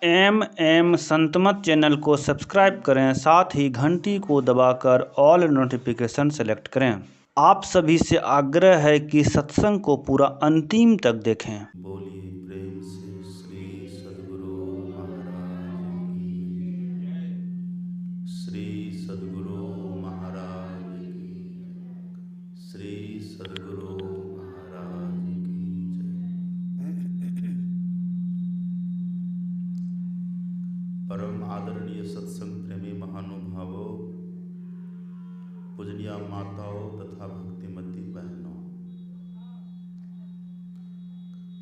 M Santmat channel को subscribe करें, साथ ही घंटी को दबाकर ऑल नोटिफिकेशन सेलेक्ट करें। आप सभी से आग्रह है कि सत्संग को पूरा अंतिम तक देखें। बोलिए प्रेम से श्री सद्गुरु महाराज की। श्री सद्गुरु महाराज की। श्री सद्गुरु महाराज की जय। परम आदरणीय सत्संग प्रेमी महानुभावों, पूजनीय माताओं तथा भक्तिमती बहनों,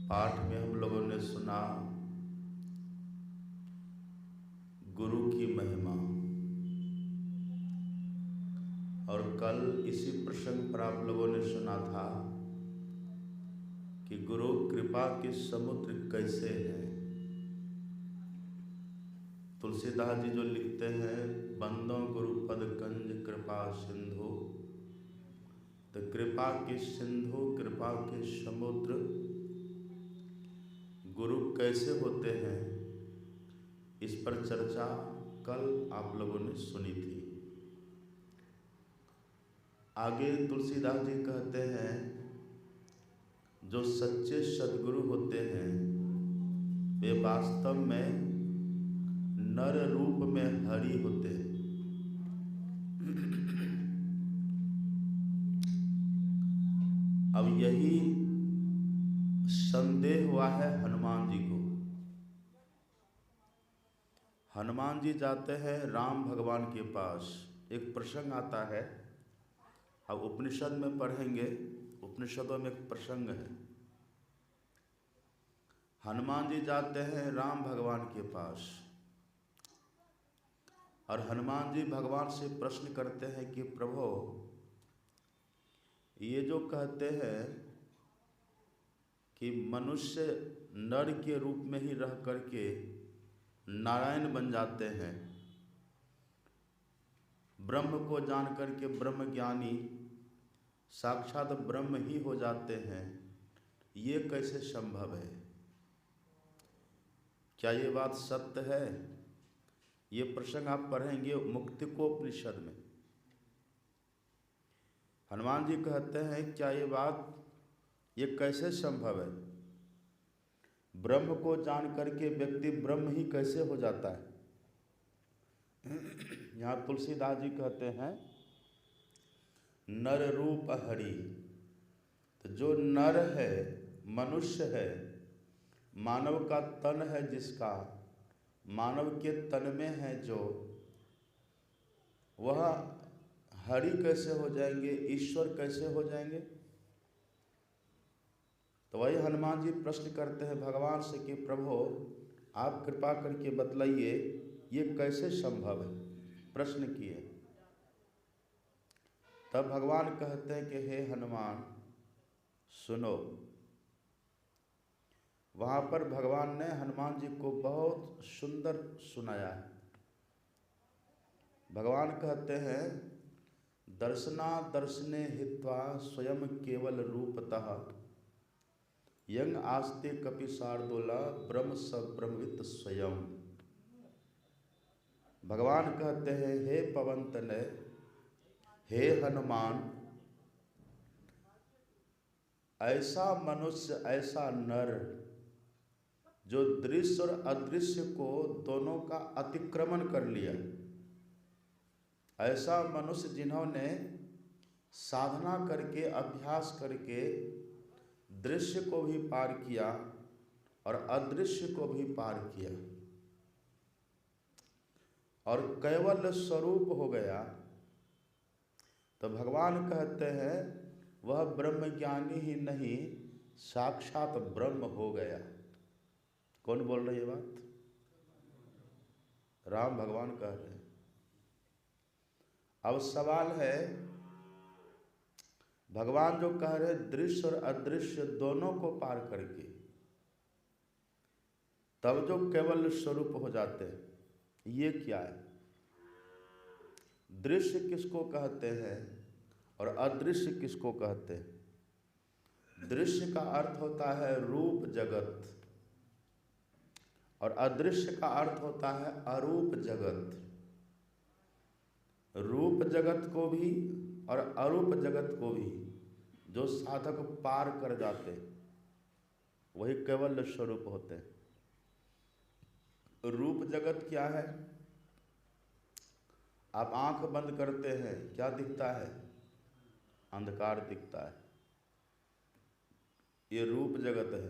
पाठ में हम लोगों ने सुना गुरु की महिमा, और कल इसी प्रसंग पर आप लोगों ने सुना था कि गुरु कृपा के समुद्र कैसे हैं। तुलसीदास जी जो लिखते हैं, बंदों गुरु पद कंज कृपा सिंधु, तो कृपा के सिंधु, कृपा के समुद्र गुरु कैसे होते हैं, इस पर चर्चा कल आप लोगों ने सुनी थी। आगे तुलसीदास जी कहते हैं, जो सच्चे सद्गुरु होते हैं वे वास्तव में नर रूप में हरि होते हैं। अब यही संदेह हुआ है हनुमान जी को। हनुमान जी जाते हैं राम भगवान के पास। एक प्रसंग आता है, अब उपनिषद में पढ़ेंगे, उपनिषदों में एक प्रसंग है। हनुमान जी जाते हैं राम भगवान के पास, और हनुमान जी भगवान से प्रश्न करते हैं कि प्रभु, ये जो कहते हैं कि मनुष्य नर के रूप में ही रह करके नारायण बन जाते हैं, ब्रह्म को जान करके ब्रह्म ज्ञानी साक्षात ब्रह्म ही हो जाते हैं, ये कैसे संभव है? क्या ये बात सत्य है? ये प्रसंग आप पढ़ेंगे मुक्तिकोपनिषद में। हनुमान जी कहते हैं, क्या ये बात, ये कैसे संभव है? ब्रह्म को जान करके व्यक्ति ब्रह्म ही कैसे हो जाता है? यहाँ तुलसीदास जी कहते हैं, नर रूप हरि। तो जो नर है, मनुष्य है, मानव का तन है, जिसका मानव के तन में है जो, वह हरि कैसे हो जाएंगे, ईश्वर कैसे हो जाएंगे? तो वही हनुमान जी प्रश्न करते हैं भगवान से कि प्रभु, आप कृपा करके बतलाइए ये कैसे संभव है, प्रश्न किए। तब भगवान कहते हैं कि हे हनुमान सुनो। वहाँ पर भगवान ने हनुमान जी को बहुत सुंदर सुनाया है। भगवान कहते हैं, दर्शना दर्शने हित्वा स्वयं केवल रूपतः यंग आस्ते कपि शार्दूला ब्रह्म स ब्रह्मवित् स्वयं। भगवान कहते हैं, हे पवन तनय, हे हनुमान, ऐसा मनुष्य, ऐसा नर जो दृश्य और अदृश्य को दोनों का अतिक्रमण कर लिया, ऐसा मनुष्य जिन्होंने साधना करके, अभ्यास करके दृश्य को भी पार किया और अदृश्य को भी पार किया और केवल स्वरूप हो गया, तो भगवान कहते हैं वह ब्रह्म ज्ञानी ही नहीं, साक्षात ब्रह्म हो गया। कौन बोल रही है बात? राम भगवान कह रहे हैं। अब सवाल है, भगवान जो कह रहे दृश्य और अदृश्य दोनों को पार करके तब जो केवल स्वरूप हो जाते हैं, ये क्या है? दृश्य किसको कहते हैं और अदृश्य किसको कहते हैं? दृश्य का अर्थ होता है रूप जगत, और अदृश्य का अर्थ होता है अरूप जगत। रूप जगत को भी और अरूप जगत को भी जो साधक पार कर जाते वही कैवल्य स्वरूप होते हैं। रूप जगत क्या है? आप आंख बंद करते हैं, क्या दिखता है? अंधकार दिखता है। ये रूप जगत है।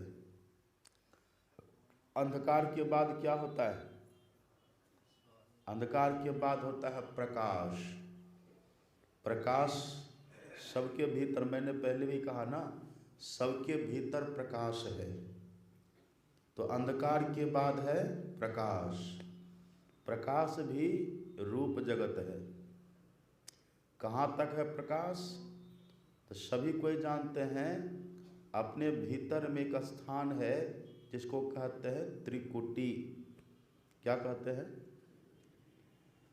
अंधकार के बाद क्या होता है? अंधकार के बाद होता है प्रकाश। प्रकाश सबके भीतर, मैंने पहले भी कहा ना, सबके भीतर प्रकाश है। तो अंधकार के बाद है प्रकाश। प्रकाश भी रूप जगत है। कहाँ तक है प्रकाश? तो सभी कोई जानते हैं, अपने भीतर में एक स्थान है जिसको कहते हैं त्रिकुटी। क्या कहते हैं?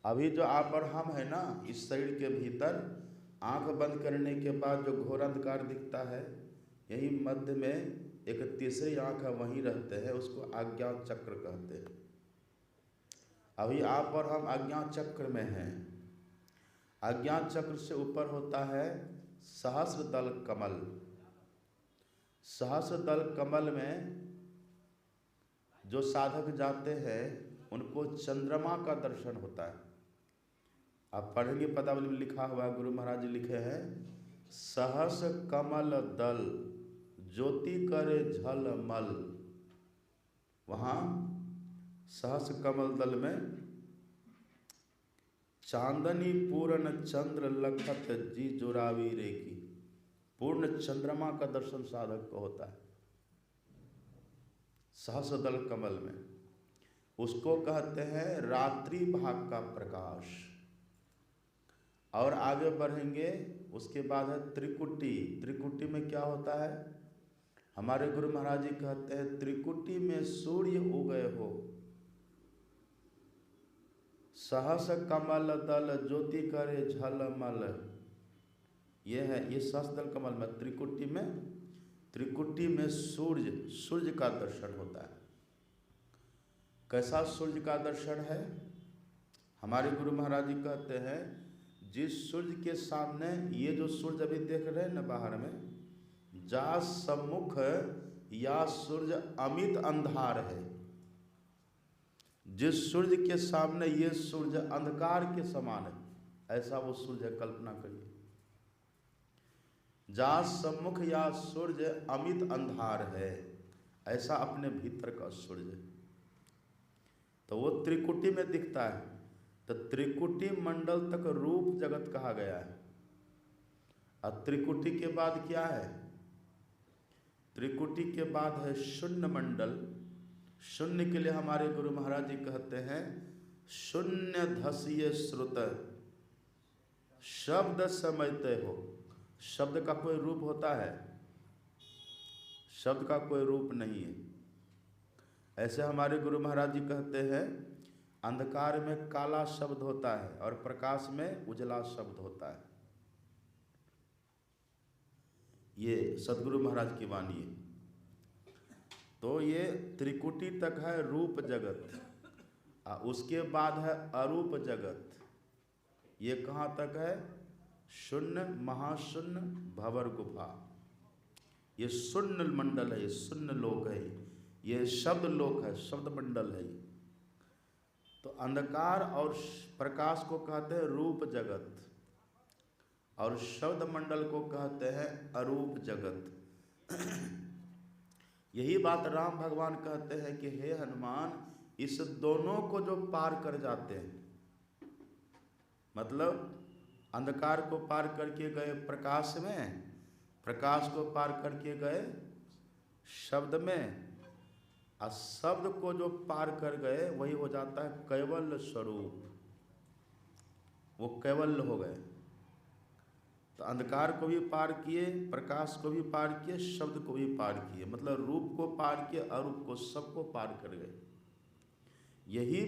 अभी जो आप और हम है ना, इस शरीर के भीतर आंख बंद करने के बाद जो घोर अंधकार दिखता है, यही मध्य में एक तीसरी आंख है, वहीं रहते हैं, उसको आज्ञा चक्र कहते हैं। अभी आप और हम आज्ञा चक्र में हैं। आज्ञा चक्र से ऊपर होता है सहस्र दल कमल। सहस्र दल कमल में जो साधक जाते हैं उनको चंद्रमा का दर्शन होता है। आप पढ़ेंगे पदावली में लिखा हुआ है, गुरु महाराज जी लिखे हैं, सहस कमल दल ज्योति करे झलमल। वहाँ सहस कमल दल में चांदनी पूर्ण चंद्र लखत जी जोरावी रेखी, पूर्ण चंद्रमा का दर्शन साधक को होता है सहस दल कमल में। उसको कहते हैं रात्रि भाग का प्रकाश। और आगे बढ़ेंगे, उसके बाद है त्रिकुटी। त्रिकुटी में क्या होता है? हमारे गुरु महाराज जी कहते हैं त्रिकुटी में सूर्य उगए हो, सहस कमल दल ज्योति करे झलमल। ये है, ये सहस दल कमल में त्रिकुटी में सूर्य का दर्शन होता है। कैसा सूर्य का दर्शन है? हमारे गुरु महाराज जी कहते हैं, जिस सूर्य के सामने ये जो सूर्य अभी देख रहे हैं ना बाहर में, जा सम्मुख या सूर्य अमित अंधार है। जिस सूर्य के सामने ये सूर्य अंधकार के समान है, ऐसा वो सूर्य कल्पना करिए। जा सम्मुख या सूर्य अमित अंधार है, ऐसा अपने भीतर का सूर्य। तो वो त्रिकुटी में दिखता है। तो त्रिकुटी मंडल तक रूप जगत कहा गया है। और त्रिकुटी के बाद क्या है? त्रिकुटी के बाद है शून्य मंडल। शून्य के लिए हमारे गुरु महाराज जी कहते हैं, शून्य धसिये श्रुत शब्द समझते हो। शब्द का कोई रूप होता है? शब्द का कोई रूप नहीं है। ऐसे हमारे गुरु महाराज जी कहते हैं, अंधकार में काला शब्द होता है और प्रकाश में उजला शब्द होता है। ये सदगुरु महाराज की वाणी है। तो ये त्रिकुटी तक है रूप जगत, उसके बाद है अरूप जगत। ये कहाँ तक है? शून्य, महाशून्य, भंवर गुफा। ये शून्य मंडल है, ये शून्य लोक है, ये शब्द लोक है, शब्द मंडल है। तो अंधकार और प्रकाश को कहते हैं रूप जगत, और शब्द मंडल को कहते हैं अरूप जगत। यही बात राम भगवान कहते हैं कि हे हनुमान, इस दोनों को जो पार कर जाते हैं, मतलब अंधकार को पार करके गए प्रकाश में, प्रकाश को पार करके गए शब्द में, और शब्द को जो पार कर गए वही हो जाता है कैवल्य स्वरूप। वो कैवल्य हो गए। तो अंधकार को भी पार किए, प्रकाश को भी पार किए, शब्द को भी पार किए, मतलब रूप को पार किए, अरूप को, सबको पार कर गए। यही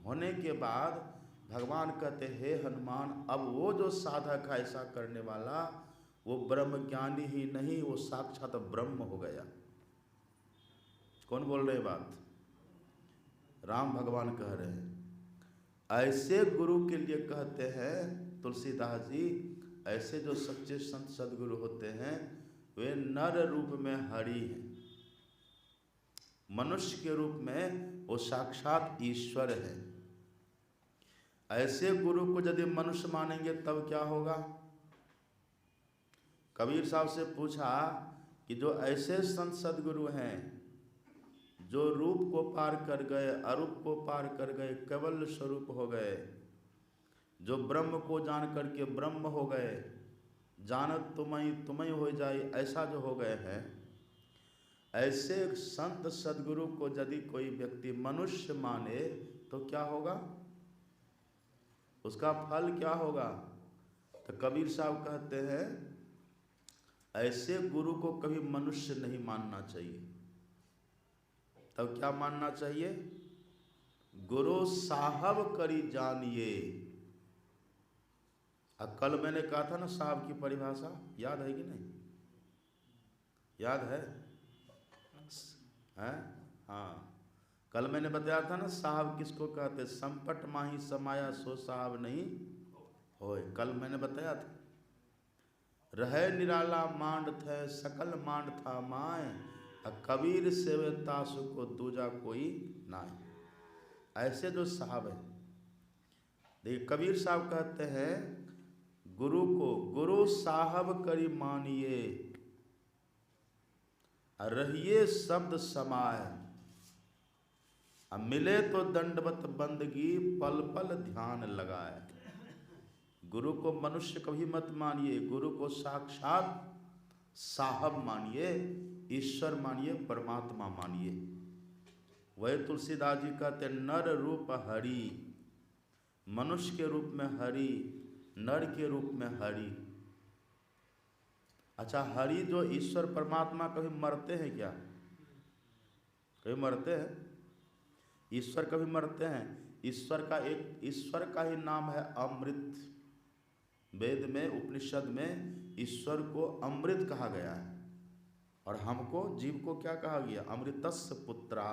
होने के बाद भगवान कहते हे हनुमान, अब वो जो साधक है ऐसा करने वाला, वो ब्रह्म ज्ञानी ही नहीं, वो साक्षात ब्रह्म हो गया। कौन बोल रहे बात? राम भगवान कह रहे हैं। ऐसे गुरु के लिए कहते हैं तुलसीदास जी, ऐसे जो सच्चे संत सदगुरु होते हैं वे नर रूप में हरि हैं, मनुष्य के रूप में वो साक्षात ईश्वर है। ऐसे गुरु को यदि मनुष्य मानेंगे तब क्या होगा? कबीर साहब से पूछा कि जो ऐसे संत सदगुरु हैं जो रूप को पार कर गए, अरूप को पार कर गए, केवल स्वरूप हो गए, जो ब्रह्म को जान करके ब्रह्म हो गए, जानत तुम्हें हो जाए, ऐसा जो हो गए हैं, ऐसे संत सदगुरु को यदि कोई व्यक्ति मनुष्य माने तो क्या होगा? उसका फल क्या होगा? तो कबीर साहब कहते हैं ऐसे गुरु को कभी मनुष्य नहीं मानना चाहिए। तब क्या मानना चाहिए? गुरु साहब करी जानिए। कल मैंने कहा था ना साहब की परिभाषा, याद है कि नहीं? याद है? हैं? हाँ, कल मैंने बताया था ना साहब किसको कहते? संपट माही समाया सो साहब नहीं होए। कल मैंने बताया था। रहे निराला मांड थे सकल मांड था माए, कबीर सेवे तासु को दूजा कोई नाय। ऐसे जो साहब हैं, देखिए कबीर साहब कहते हैं गुरु को गुरु साहब करी मानिए, रहिए शब्द समाय, मिले तो दंडवत बंदगी पल पल ध्यान लगाए। गुरु को मनुष्य कभी मत मानिए, गुरु को साक्षात साहब मानिए, ईश्वर मानिए, परमात्मा मानिए। वही तुलसीदास जी कहते नर रूप हरि, मनुष्य के रूप में हरि, नर के रूप में हरि। अच्छा, हरि जो ईश्वर परमात्मा कभी मरते हैं क्या? कभी मरते हैं? ईश्वर कभी मरते हैं? ईश्वर का ही नाम है अमृत। वेद में उपनिषद में ईश्वर को अमृत कहा गया है, और हमको जीव को क्या कहा गया? अमृतस्य पुत्रा।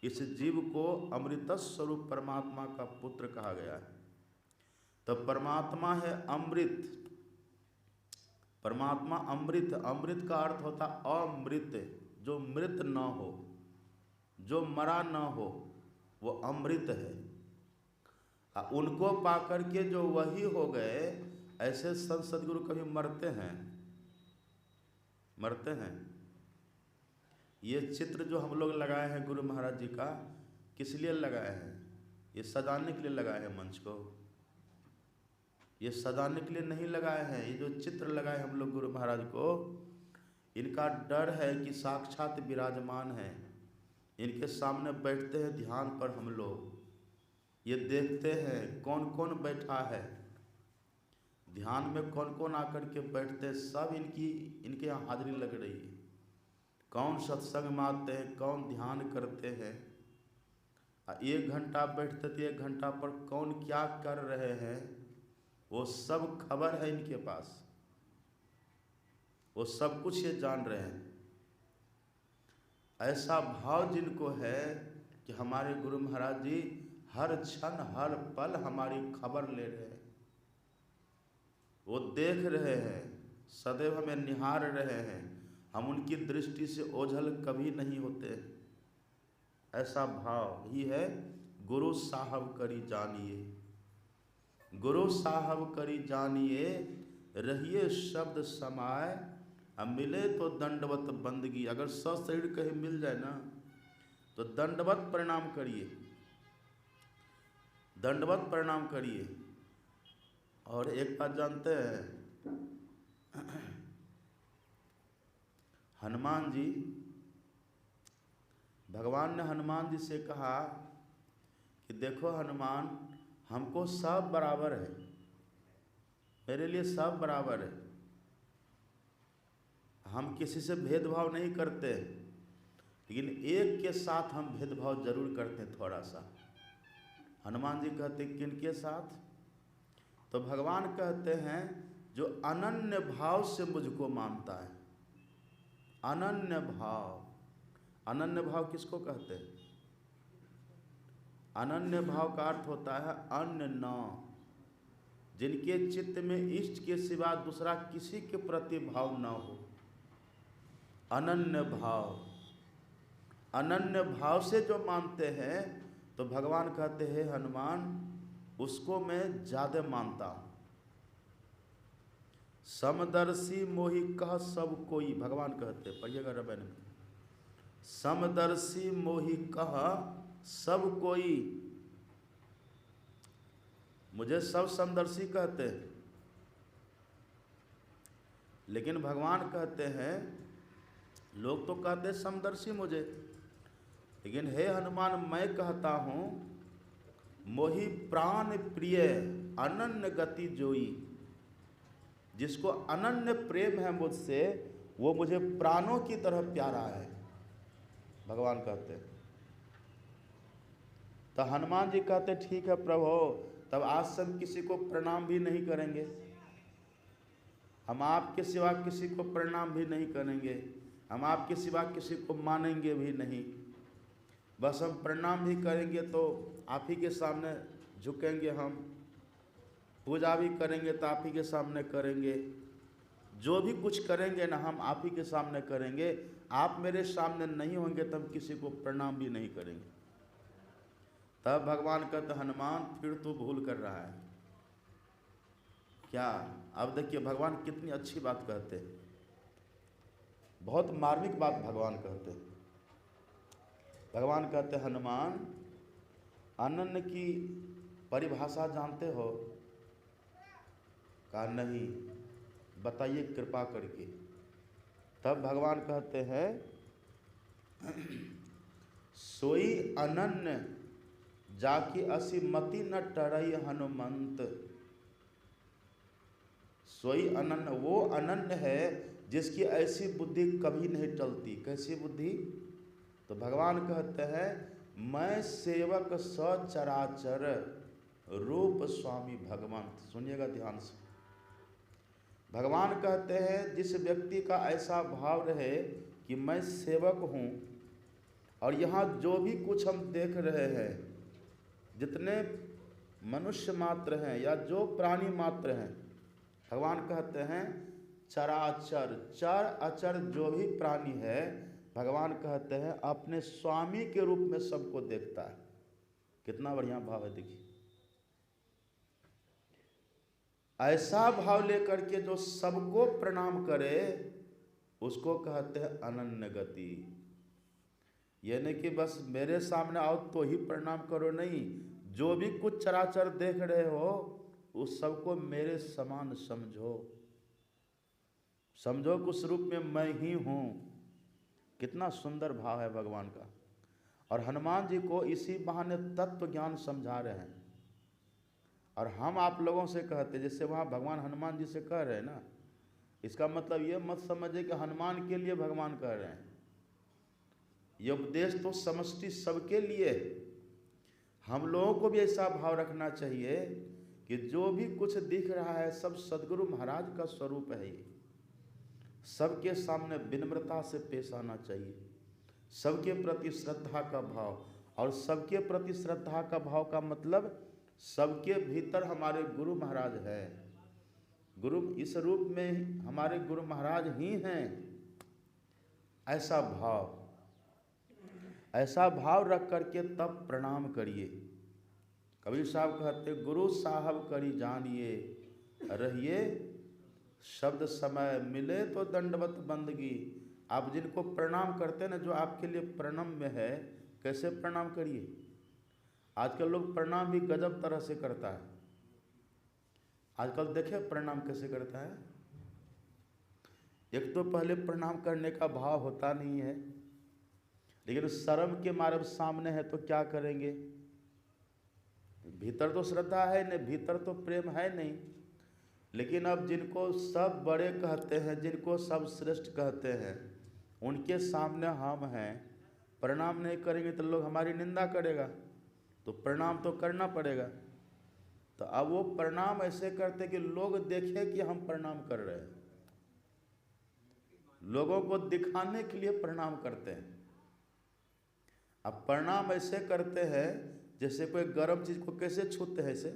इस जीव को अमृत स्वरूप परमात्मा का पुत्र कहा गया है। तो परमात्मा है अमृत, परमात्मा अमृत। अमृत का अर्थ होता अमृत, जो मृत न हो, जो मरा न हो, वो अमृत है। उनको पाकर के जो वही हो गए, ऐसे संत सदगुरु कभी मरते हैं? मरते हैं? ये चित्र जो हम लोग लगाए हैं गुरु महाराज जी का, किस लिए लगाए हैं? ये सजाने के लिए लगाए हैं मंच को, ये सजाने के लिए नहीं लगाए हैं। ये जो चित्र लगाए हम लोग गुरु महाराज को, इनका डर है कि साक्षात विराजमान है, इनके सामने बैठते हैं ध्यान पर हम लोग, ये देखते हैं कौन कौन बैठा है ध्यान में, कौन कौन आकर के बैठते हैं, सब इनके यहाँ हाजिरी लग रही है। कौन सत्संग में आते हैं, कौन ध्यान करते हैं, 1 घंटा बैठते थे, 1 घंटा पर कौन क्या कर रहे हैं, वो सब खबर है इनके पास, वो सब कुछ ये जान रहे हैं। ऐसा भाव जिनको है कि हमारे गुरु महाराज जी हर क्षण हर पल हमारी खबर ले रहे हैं, वो देख रहे हैं, सदैव हमें निहार रहे हैं, हम उनकी दृष्टि से ओझल कभी नहीं होते। ऐसा भाव ही है गुरु साहब करी जानिए। गुरु साहब करी जानिए, रहिए शब्द समाय, मिले तो दंडवत बंदगी। अगर सशरीर कहीं मिल जाए ना तो दंडवत प्रणाम करिए, दंडवत प्रणाम करिए। और एक बात जानते हैं, हनुमान जी, भगवान ने हनुमान जी से कहा कि देखो हनुमान, हमको सब बराबर है, मेरे लिए सब बराबर है, हम किसी से भेदभाव नहीं करते, लेकिन एक के साथ हम भेदभाव जरूर करते हैं थोड़ा सा। हनुमान जी कहते किनके साथ? तो भगवान कहते हैं जो अनन्य भाव से मुझको मानता है। अनन्य भाव, अनन्य भाव किसको कहते हैं? अनन्य भाव का अर्थ होता है अन्य न, जिनके चित्त में इष्ट के सिवा दूसरा किसी के प्रति भाव न हो। अनन्य भाव, अनन्य भाव से जो मानते हैं तो भगवान कहते हैं हनुमान उसको मैं ज्यादा मानता हूं। समदर्शी मोहि कह सब कोई, भगवान कहते हैं, पढ़िएगा रामायण में, समदर्शी मोहि कह सब कोई, मुझे सब समदर्शी कहते हैं, लेकिन भगवान कहते हैं, लोग तो कहते हैं समदर्शी मुझे, लेकिन हे हनुमान मैं कहता हूं मोहि प्राण प्रिय अनन्य गति जोई, जिसको अनन्य प्रेम है मुझसे वो मुझे प्राणों की तरह प्यारा है, भगवान कहते हैं। तो हनुमान जी कहते ठीक है प्रभु, तब आज से हम किसी को प्रणाम भी नहीं करेंगे, हम आपके सिवा किसी को प्रणाम भी नहीं करेंगे, हम आपके सिवा किसी को मानेंगे भी नहीं, बस हम प्रणाम भी करेंगे तो आप ही के सामने झुकेंगे, हम पूजा भी करेंगे तो आप ही के सामने करेंगे, जो भी कुछ करेंगे ना हम आप ही के सामने करेंगे, आप मेरे सामने नहीं होंगे तो हम किसी को प्रणाम भी नहीं करेंगे। तब भगवान कहते हनुमान फिर तू भूल कर रहा है क्या। अब देखिए भगवान कितनी अच्छी बात कहते हैं, बहुत मार्मिक बात भगवान कहते हैं। भगवान कहते हनुमान अनन्य की परिभाषा जानते हो? कहा नहीं, बताइए कृपा करके। तब भगवान कहते हैं सोई अनन्य जाकी असी मति न टरई हनुमंत। सोई अनन्य, वो अनन्य है जिसकी ऐसी बुद्धि कभी नहीं टलती। कैसी बुद्धि? तो भगवान कहते हैं मैं सेवक सचराचर रूप स्वामी भगवंत। सुनिएगा ध्यान से, भगवान कहते हैं जिस व्यक्ति का ऐसा भाव रहे कि मैं सेवक हूँ, और यहाँ जो भी कुछ हम देख रहे हैं, जितने मनुष्य मात्र हैं या जो प्राणी मात्र हैं, भगवान कहते हैं चराचर, चर अचर जो भी प्राणी है, भगवान कहते हैं अपने स्वामी के रूप में सबको देखता है। कितना बढ़िया भाव है, देखिए ऐसा भाव लेकर के जो सबको प्रणाम करे उसको कहते हैं अनन्य गति। यानी कि बस मेरे सामने आओ तो ही प्रणाम करो, नहीं, जो भी कुछ चराचर देख रहे हो उस सबको मेरे समान समझो, समझो कि उस रूप में मैं ही हूँ। कितना सुंदर भाव है भगवान का। और हनुमान जी को इसी बहाने तत्व ज्ञान समझा रहे हैं। और हम आप लोगों से कहते, जैसे वहाँ भगवान हनुमान जी से कह रहे हैं ना, इसका मतलब ये मत समझे कि हनुमान के लिए भगवान कह रहे हैं, ये उपदेश तो समष्टि सबके लिए। हम लोगों को भी ऐसा भाव रखना चाहिए कि जो भी कुछ दिख रहा है सब सदगुरु महाराज का स्वरूप है। ये सबके सामने विनम्रता से पेश आना चाहिए, सबके प्रति श्रद्धा का भाव। और सबके प्रति श्रद्धा का भाव का मतलब सबके भीतर हमारे गुरु महाराज है, गुरु इस रूप में हमारे गुरु महाराज ही हैं। ऐसा भाव, ऐसा भाव रख करके तब प्रणाम करिए। कबीर साहब कहते गुरु साहब करी जानिए, रहिए शब्द समय मिले तो दंडवत बंदगी। आप जिनको प्रणाम करते हैं ना, जो आपके लिए प्रणाम में है, कैसे प्रणाम करिए। आजकल लोग प्रणाम भी गजब तरह से करता है। आजकल देखे प्रणाम कैसे करता है। एक तो पहले प्रणाम करने का भाव होता नहीं है, लेकिन शर्म के मारे सामने है तो क्या करेंगे। भीतर तो श्रद्धा है नहीं, भीतर तो प्रेम है नहीं। लेकिन अब जिनको सब बड़े कहते हैं, जिनको सब श्रेष्ठ कहते हैं, उनके सामने हम हैं, प्रणाम नहीं करेंगे तो लोग हमारी निंदा करेगा, तो प्रणाम तो करना पड़ेगा। तो अब वो प्रणाम ऐसे करते कि लोग देखें कि हम प्रणाम कर रहे हैं, लोगों को दिखाने के लिए प्रणाम करते हैं। अब प्रणाम ऐसे करते हैं जैसे कोई गर्म चीज को कैसे छूते हैं, ऐसे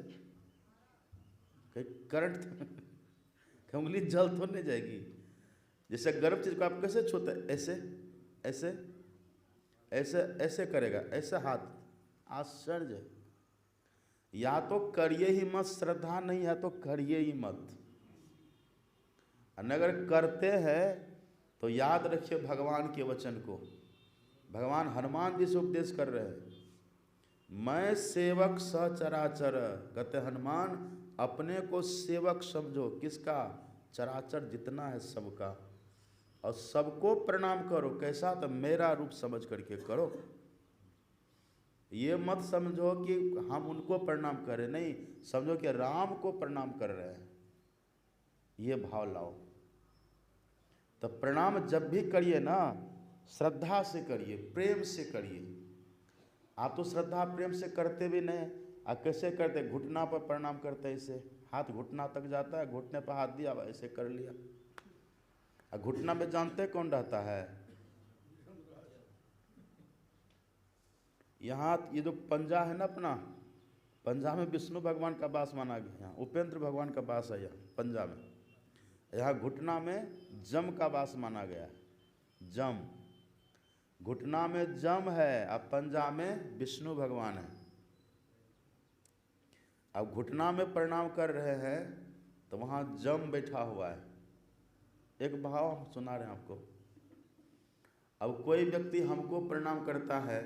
करंट उंगली जल तो नहीं जाएगी। जैसे गर्म चीज को आप कैसे छूते हैं, ऐसे ऐसे ऐसे ऐसे करेगा, ऐसे हाथ। आश्चर्य। या तो करिए ही मत, श्रद्धा नहीं है तो करिए ही मत। अगर करते हैं तो याद रखिए भगवान के वचन को। भगवान हनुमान जी से उपदेश कर रहे हैं, मैं सेवक सचराचर। कहते हनुमान अपने को सेवक समझो, किसका? चराचर जितना है सबका, और सबको प्रणाम करो। कैसा? तो मेरा रूप समझ करके करो। ये मत समझो कि हम उनको प्रणाम करें, नहीं, समझो कि राम को प्रणाम कर रहे हैं, ये भाव लाओ। तो प्रणाम जब भी करिए ना, श्रद्धा से करिए, प्रेम से करिए। आप तो श्रद्धा प्रेम से करते भी नहीं। आप कैसे करते? घुटना पर प्रणाम करते, ऐसे हाथ घुटना तक जाता है, घुटने पर हाथ दिया, ऐसे कर लिया। और घुटना में जानते कौन रहता है? यहाँ ये जो पंजा है ना अपना, पंजा में विष्णु भगवान का वास माना गया, यहाँ उपेंद्र भगवान का वास है, यहाँ पंजा में। यहाँ घुटना में जम का वास माना गया है। जम, घुटना में जम है, अब पंजा में विष्णु भगवान है। अब घुटना में प्रणाम कर रहे हैं तो वहाँ जम बैठा हुआ है। एक भाव हम सुना रहे हैं आपको। अब कोई व्यक्ति हमको प्रणाम करता है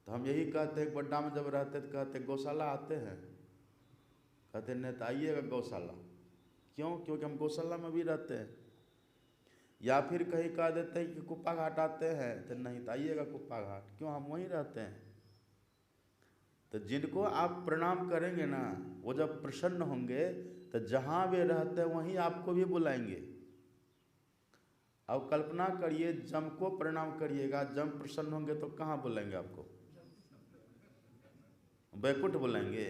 तो हम यही कहते हैं, बड्डा में जब रहते तो कहते गौशाला आते हैं, कहते नहीं तो आइएगा गौशाला। क्यों? क्योंकि हम गौशाला में भी रहते हैं। या फिर कहीं कह देते हैं कि कुप्पा घाट आते हैं, तो नहीं तो आइएगा कुप्पा घाट। क्यों? हम वहीं रहते हैं। तो जिनको आप प्रणाम करेंगे ना, वो जब प्रसन्न होंगे तो जहाँ वे रहते हैं वहीं आपको भी बुलाएंगे। अब कल्पना करिए, जम को प्रणाम करिएगा, जम प्रसन्न होंगे तो कहाँ बुलाएंगे आपको? बैकुंठ बुलाएंगे।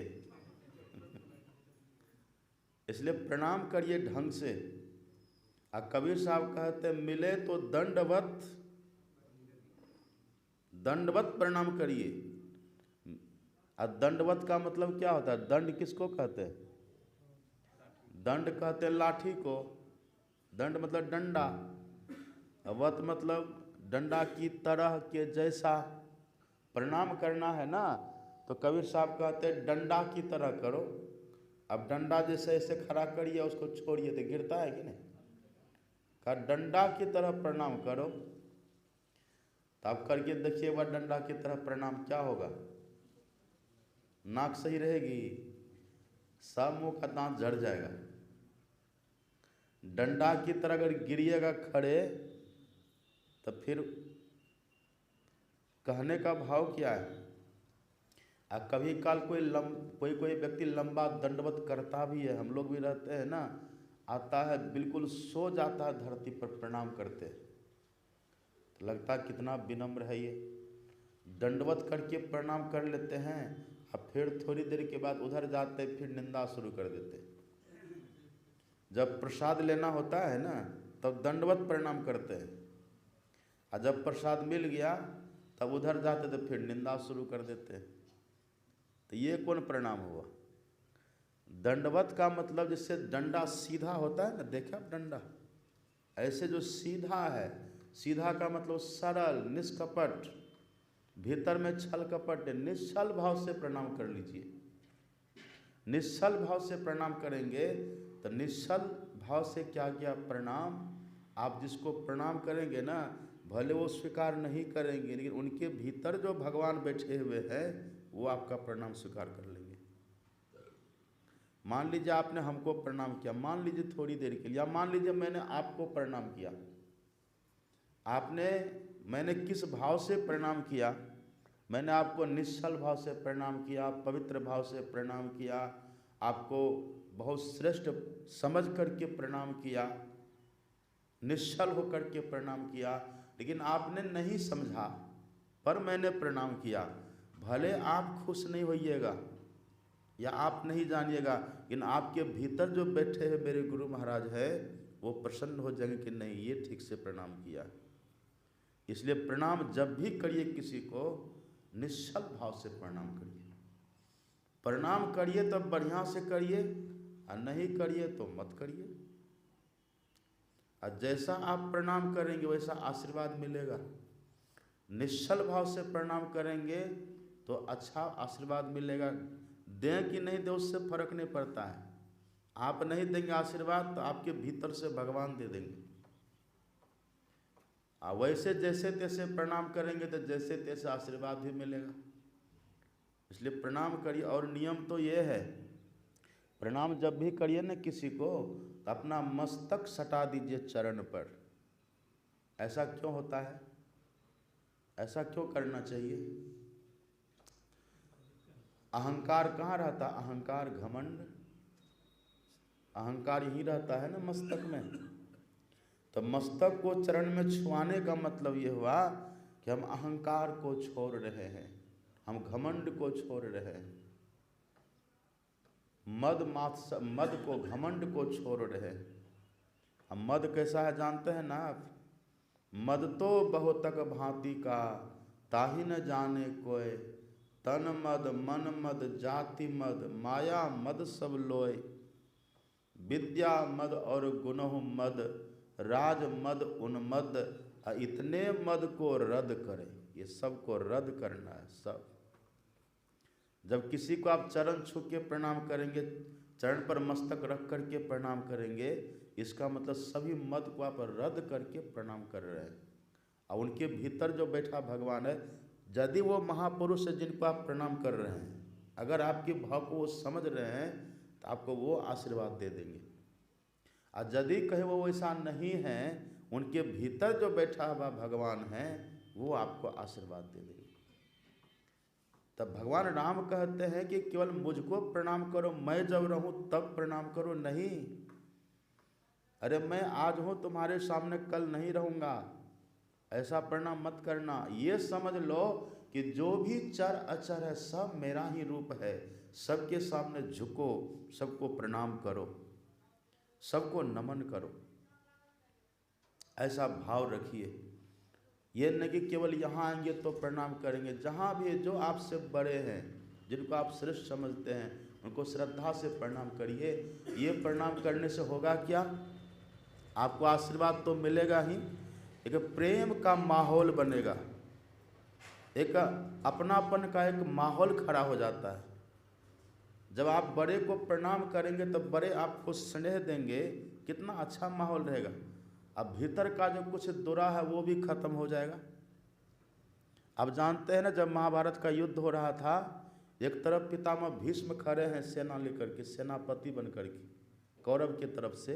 इसलिए प्रणाम करिए ढंग से। कबीर साहब कहते मिले तो दंडवत, दंडवत प्रणाम करिए। दंडवत का मतलब क्या होता है? दंड किसको कहते हैं? दंड कहते हैं लाठी को। दंड मतलब डंडा, वत मतलब डंडा की तरह के जैसा। प्रणाम करना है ना, तो कबीर साहब कहते हैं डंडा की तरह करो। अब डंडा जैसे ऐसे खड़ा करिए, उसको छोड़िए तो गिरता है कि नहीं? का डंडा की तरह प्रणाम करो। तो आप करके देखिए वह डंडा की तरह प्रणाम क्या होगा। नाक सही रहेगी, सब मुंह का दांत झड़ जाएगा। डंडा की तरह अगर गिरिएगा खड़े तो फिर कहने का भाव क्या है? कभी काल कोई व्यक्ति लंबा दंडवत करता भी है, हम लोग भी रहते हैं ना, आता है बिल्कुल सो जाता है धरती पर प्रणाम करते, तो लगता है कितना विनम्र है ये। दंडवत करके प्रणाम कर लेते हैं, अब फिर थोड़ी देर के बाद उधर जाते फिर निंदा शुरू कर देते। जब प्रसाद लेना होता है ना, तब दंडवत प्रणाम करते हैं, और जब प्रसाद मिल गया तब उधर जाते तो फिर निंदा शुरू कर देते हैं। तो ये कौन प्रणाम हुआ? दंडवत का मतलब जैसे डंडा सीधा होता है ना, देखा डंडा ऐसे जो सीधा है, सीधा का मतलब सरल निष्कपट, भीतर में छल कपट है। निश्चल भाव से प्रणाम कर लीजिए। निश्चल भाव से प्रणाम करेंगे तो निश्चल भाव से क्या किया प्रणाम। आप जिसको प्रणाम करेंगे ना, भले वो स्वीकार नहीं करेंगे, लेकिन उनके भीतर जो भगवान बैठे हुए हैं वो आपका प्रणाम स्वीकार कर लेंगे। मान लीजिए आपने हमको प्रणाम किया, मान लीजिए थोड़ी देर के लिए, या मान लीजिए मैंने आपको प्रणाम किया। मैंने किस भाव से प्रणाम किया? मैंने आपको निश्चल भाव से प्रणाम किया, पवित्र भाव से प्रणाम किया, आपको बहुत श्रेष्ठ समझ करके प्रणाम किया, निश्चल होकर के प्रणाम किया, लेकिन आपने नहीं समझा, पर मैंने प्रणाम किया। भले आप खुश नहीं होइएगा या आप नहीं जानिएगा, लेकिन आपके भीतर जो बैठे हैं मेरे गुरु महाराज है, वो प्रसन्न हो जाएंगे कि नहीं ये ठीक से प्रणाम किया। इसलिए प्रणाम जब भी करिए किसी को, निश्चल भाव से प्रणाम करिए। प्रणाम करिए तो बढ़िया से करिए, और नहीं करिए तो मत करिए। और जैसा आप प्रणाम करेंगे वैसा आशीर्वाद मिलेगा। निश्चल भाव से प्रणाम करेंगे तो अच्छा आशीर्वाद मिलेगा। दें कि नहीं दें उससे फर्क नहीं पड़ता है। आप नहीं देंगे आशीर्वाद तो आपके भीतर से भगवान दे देंगे। वैसे जैसे तैसे प्रणाम करेंगे तो जैसे तैसे आशीर्वाद भी मिलेगा। इसलिए प्रणाम करिए। और नियम तो ये है, प्रणाम जब भी करिए ना किसी को तो अपना मस्तक सटा दीजिए चरण पर। ऐसा क्यों होता है? ऐसा क्यों करना चाहिए? अहंकार कहाँ रहता? अहंकार, घमंड, अहंकार यही रहता है ना मस्तक में। तो मस्तक को चरण में छुआने का मतलब ये हुआ कि हम अहंकार को छोड़ रहे हैं, हम घमंड को छोड़ रहे हैं, मद को, घमंड को छोड़ रहे हैं। हम मद कैसा है जानते हैं ना आप? मद तो बहुतक भांति का, ताहि न जाने कोय। तन मद, मन मद, जाति मद, माया मद सब लोय। विद्या मद और गुणों मद, राज मद उन्मद। इतने मद को रद्द करें। ये सब को रद्द करना है, सब। जब किसी को आप चरण छू के प्रणाम करेंगे, चरण पर मस्तक रख करके प्रणाम करेंगे, इसका मतलब सभी मद को आप रद्द करके प्रणाम कर रहे हैं। और उनके भीतर जो बैठा भगवान है, यदि वो महापुरुष है जिनको आप प्रणाम कर रहे हैं, अगर आपके भाव को वो समझ रहे हैं तो आपको वो आशीर्वाद दे देंगे। और यदि कहे वो वैसा नहीं है, उनके भीतर जो बैठा हुआ भगवान है वो आपको आशीर्वाद दे देंगे। तब भगवान राम कहते हैं कि केवल मुझको प्रणाम करो, मैं जब रहूं तब प्रणाम करो। नहीं, अरे मैं आज हूं तुम्हारे सामने, कल नहीं रहूंगा, ऐसा प्रणाम मत करना। ये समझ लो कि जो भी चर अचर है सब मेरा ही रूप है। सबके सामने झुको, सबको प्रणाम करो, सबको नमन करो, ऐसा भाव रखिए। ये नहीं कि केवल यहाँ आएंगे तो प्रणाम करेंगे। जहाँ भी जो आपसे बड़े हैं, जिनको आप श्रेष्ठ समझते हैं, उनको श्रद्धा से प्रणाम करिए। ये प्रणाम करने से होगा क्या? आपको आशीर्वाद तो मिलेगा ही, एक प्रेम का माहौल बनेगा, एक अपनापन का एक माहौल खड़ा हो जाता है। जब आप बड़े को प्रणाम करेंगे तो बड़े आपको स्नेह देंगे, कितना अच्छा माहौल रहेगा। अब भीतर का जो कुछ दुरा है वो भी खत्म हो जाएगा। अब जानते हैं ना, जब महाभारत का युद्ध हो रहा था, एक तरफ पितामह भीष्म खड़े हैं सेना लेकर के, सेनापति बन कर के कौरव की तरफ से,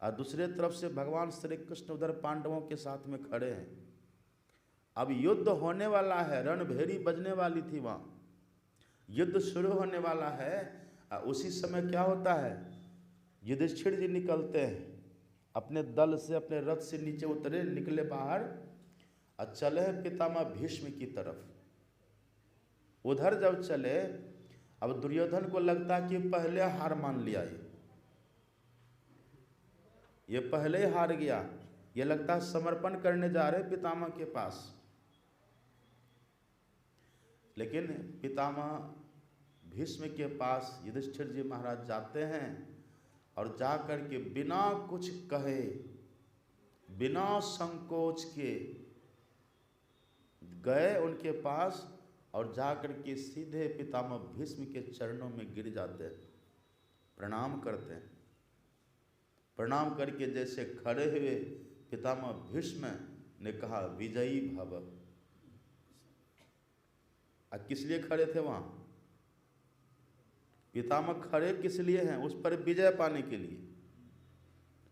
और दूसरे तरफ से भगवान श्री कृष्ण उधर पांडवों के साथ में खड़े हैं। अब युद्ध होने वाला है, रणभेरी बजने वाली थी, वहाँ युद्ध शुरू होने वाला है। उसी समय क्या होता है, युधिष्ठिर जी निकलते हैं अपने दल से, अपने रथ से नीचे उतरे, निकले बाहर और चले पितामह भीष्म की तरफ। उधर जब चले, अब दुर्योधन को लगता कि पहले हार मान लिया, ये पहले ही हार गया, ये लगता है समर्पण करने जा रहे पितामह के पास। लेकिन पितामह भीष्म के पास युधिष्ठिर जी महाराज जाते हैं और जा कर के बिना कुछ कहे, बिना संकोच के गए उनके पास और जा कर के सीधे पितामह भीष्म के चरणों में गिर जाते हैं, प्रणाम करते हैं। प्रणाम करके जैसे खड़े हुए, पितामह भीष्म ने कहा विजयी भव। किस लिए खड़े थे वहाँ? पितामह खड़े किस लिए हैं? उस पर विजय पाने के लिए।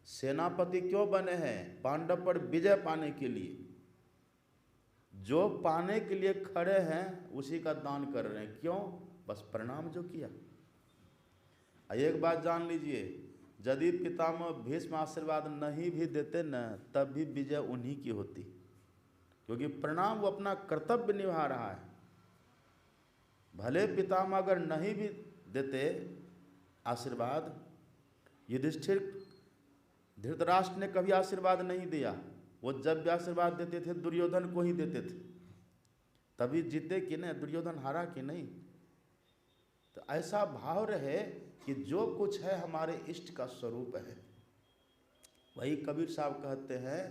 सेनापति क्यों बने हैं? पांडव पर विजय पाने के लिए। जो पाने के लिए खड़े हैं उसी का दान कर रहे हैं। क्यों? बस प्रणाम जो किया। एक बात जान लीजिए, यदि पितामह भीष्म आशीर्वाद नहीं भी देते न, तब भी विजय उन्हीं की होती, क्योंकि प्रणाम वो अपना कर्तव्य निभा रहा है। भले पितामह अगर नहीं भी देते आशीर्वाद, युधिष्ठिर, धृतराष्ट्र ने कभी आशीर्वाद नहीं दिया। वो जब भी आशीर्वाद देते थे दुर्योधन को ही देते थे, तभी जीते कि नहीं, दुर्योधन हारा कि नहीं। तो ऐसा भाव रहे कि जो कुछ है हमारे इष्ट का स्वरूप है। वही कबीर साहब कहते हैं,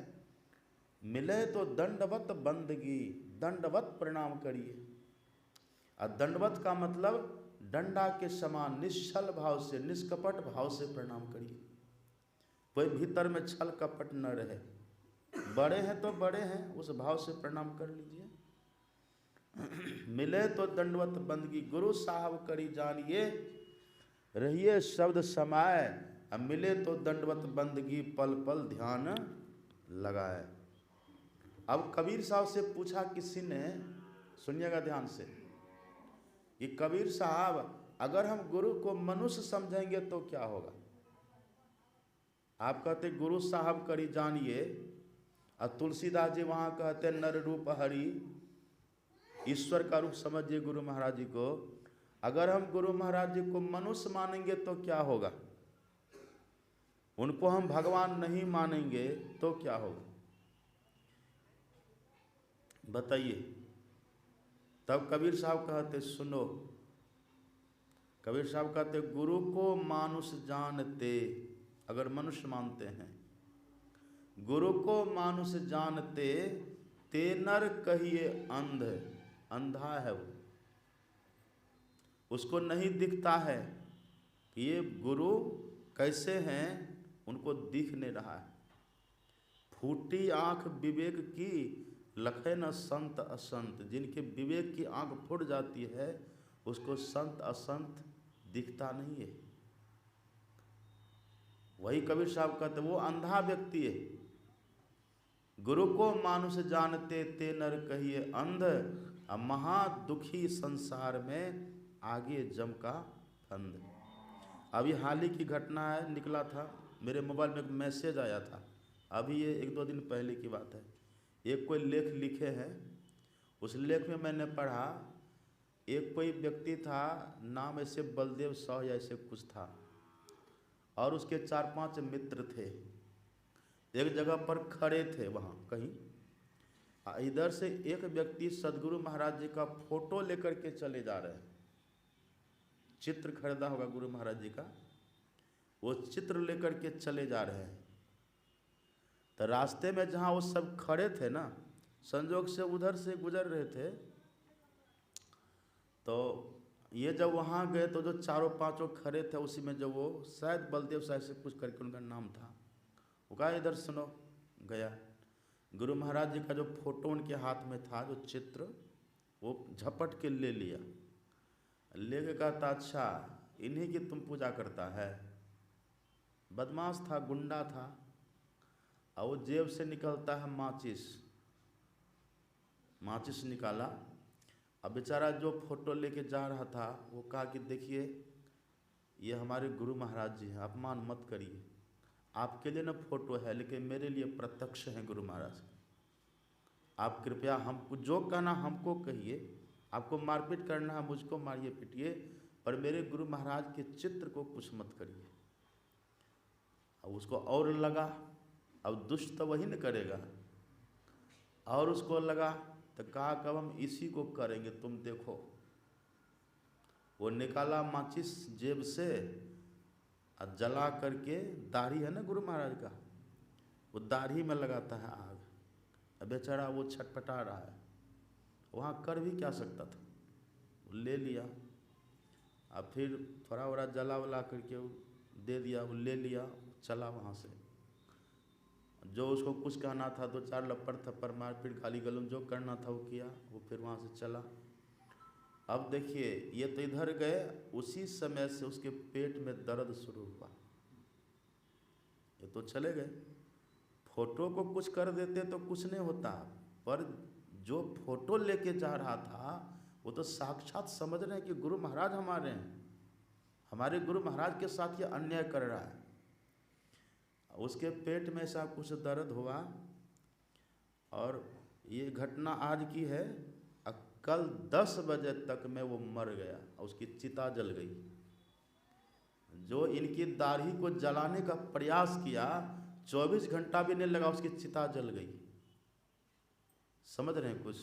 मिले तो दंडवत बंदगी, दंडवत प्रणाम करिए। और दंडवत का मतलब डंडा के समान निश्चल भाव से, निष्कपट भाव से प्रणाम करिए। कोई भीतर में छल कपट न रहे। बड़े हैं तो बड़े हैं, उस भाव से प्रणाम कर लीजिए। मिले तो दंडवत बंदगी, गुरु साहब करी जानिए, रहिए शब्द समाए। अब मिले तो दंडवत बंदगी, पल पल ध्यान लगाए। अब कबीर साहब से पूछा किसी ने, सुनिएगा ध्यान से, कि कबीर साहब अगर हम गुरु को मनुष्य समझेंगे तो क्या होगा? आप कहते गुरु साहब करी जानिए, और तुलसीदास जी वहाँ कहते नर रूप हरि, ईश्वर का रूप समझिए गुरु महाराज जी को। अगर हम गुरु महाराज जी को मनुष्य मानेंगे तो क्या होगा? उनको हम भगवान नहीं मानेंगे तो क्या होगा? बताइए। तब कबीर साहब कहते सुनो, कबीर साहब कहते गुरु को मानुष जानते, अगर मनुष्य मानते हैं, गुरु को मानुष जानते, ते नर कहिए अंध। अंधा है वो, उसको नहीं दिखता है कि ये गुरु कैसे हैं, उनको दिख नहीं रहा है। फूटी आंख विवेक की, लखे न संत असंत। जिनके विवेक की आंख फूट जाती है, उसको संत असंत दिखता नहीं है। वही कबीर साहब कहते वो अंधा व्यक्ति है। गुरु को मानुष जानते, ते नर कहिए अंध। महा दुखी संसार में, आगे जम का फंद। अभी हाल ही की घटना है, निकला था मेरे मोबाइल में एक मैसेज आया था, अभी ये 1-2 दिन पहले की बात है। एक कोई लेख लिखे हैं, उस लेख में मैंने पढ़ा, एक कोई व्यक्ति था, नाम ऐसे बलदेव साह या ऐसे कुछ था, और उसके 4-5 मित्र थे। एक जगह पर खड़े थे वहाँ कहीं, इधर से एक व्यक्ति सदगुरु महाराज जी का फोटो लेकर के चले जा रहे हैं। चित्र खरीदा होगा गुरु महाराज जी का, वो चित्र लेकर के चले जा रहे हैं। तो रास्ते में जहाँ वो सब खड़े थे ना, संजोग से उधर से गुजर रहे थे, तो ये जब वहाँ गए तो जो 4-5 खड़े थे, उसी में जो वो शायद बलदेव साहब से कुछ करके उनका नाम था, वो कहा इधर सुनो। गया, गुरु महाराज जी का जो फोटो उनके हाथ में था, जो चित्र, वो झपट के ले लिया। लेके कहता अच्छा इन्हीं की तुम पूजा करता है। बदमाश था, गुंडा था, और वो जेब से निकलता है माचिस निकाला। अब बेचारा जो फोटो लेके जा रहा था, वो कहा कि देखिए ये हमारे गुरु महाराज जी हैं, अपमान मत करिए। आपके लिए ना फोटो है, लेकिन मेरे लिए प्रत्यक्ष हैं गुरु महाराज। आप कृपया हमको जो कहना हमको कहिए, आपको मारपीट करना है मुझको मारिए पीटिए, पर मेरे गुरु महाराज के चित्र को कुछ मत करिए। अब उसको और लगा, अब दुष्ट तो वही न करेगा, और उसको लगा तो कहा कब हम इसी को करेंगे, तुम देखो। वो निकाला माचिस जेब से और जला करके, दाढ़ी है ना गुरु महाराज का, वो दाढ़ी में लगाता है आग। अब बेचारा वो छटपटा रहा है, वहाँ कर भी क्या सकता था, वो ले लिया। अब फिर थोड़ा वोड़ा जला वला करके दे दिया, वो ले लिया, चला वहाँ से। जो उसको कुछ कहना था, 2-4 लपड़ थप्पड़ मार, फिर गाली गलौज जो करना था वो किया, वो फिर वहाँ से चला। अब देखिए ये तो इधर गए, उसी समय से उसके पेट में दर्द शुरू हुआ। ये तो चले गए, फोटो को कुछ कर देते तो कुछ नहीं होता, पर जो फोटो लेके जा रहा था वो तो साक्षात समझ रहे हैं कि गुरु महाराज हमारे हैं, हमारे गुरु महाराज के साथ ये अन्याय कर रहा है। उसके पेट में ऐसा कुछ दर्द हुआ, और ये घटना आज की है। कल 10 बजे तक में वो मर गया, उसकी चिता जल गई। जो इनकी दाढ़ी को जलाने का प्रयास किया, 24 घंटा भी नहीं लगा, उसकी चिता जल गई। समझ रहे हैं कुछ?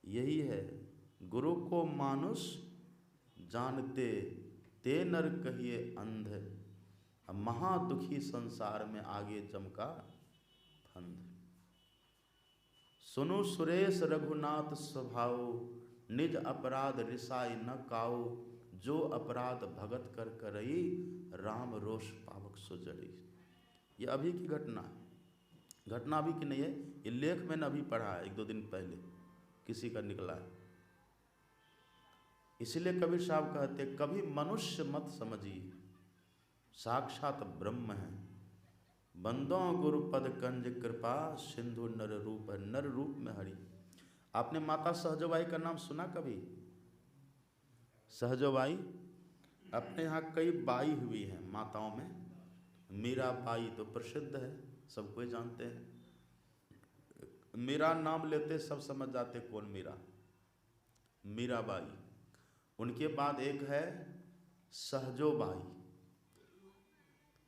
यही है गुरु को मानुष जानते, ते नर कहिए अंध। अब महादुखी संसार में आगे चमका फंद। सुनु सुरेश रघुनाथ स्वभाव, निज अपराध रिसाई न काऊ। जो अपराध भगत कर करई, राम रोष पावक सुजरी। ये अभी की घटना है, घटना अभी की नहीं है, ये लेख मैंने अभी पढ़ा है 1-2 दिन पहले, किसी का निकला है। इसलिए कबीर साहब कहते कभी मनुष्य मत समझिए, साक्षात ब्रह्म है। बंदों गुरुपद कंज कृपा, सिंधु नर रूप है। नर रूप में हरि। आपने माता सहजोबाई का नाम सुना कभी? सहजोबाई, अपने यहाँ कई बाई हुई हैं माताओं में। मीरा बाई तो प्रसिद्ध है, सब कोई जानते हैं। मीरा नाम लेते सब समझ जाते कौन मीरा, मीराबाई। उनके बाद एक है सहजोबाई,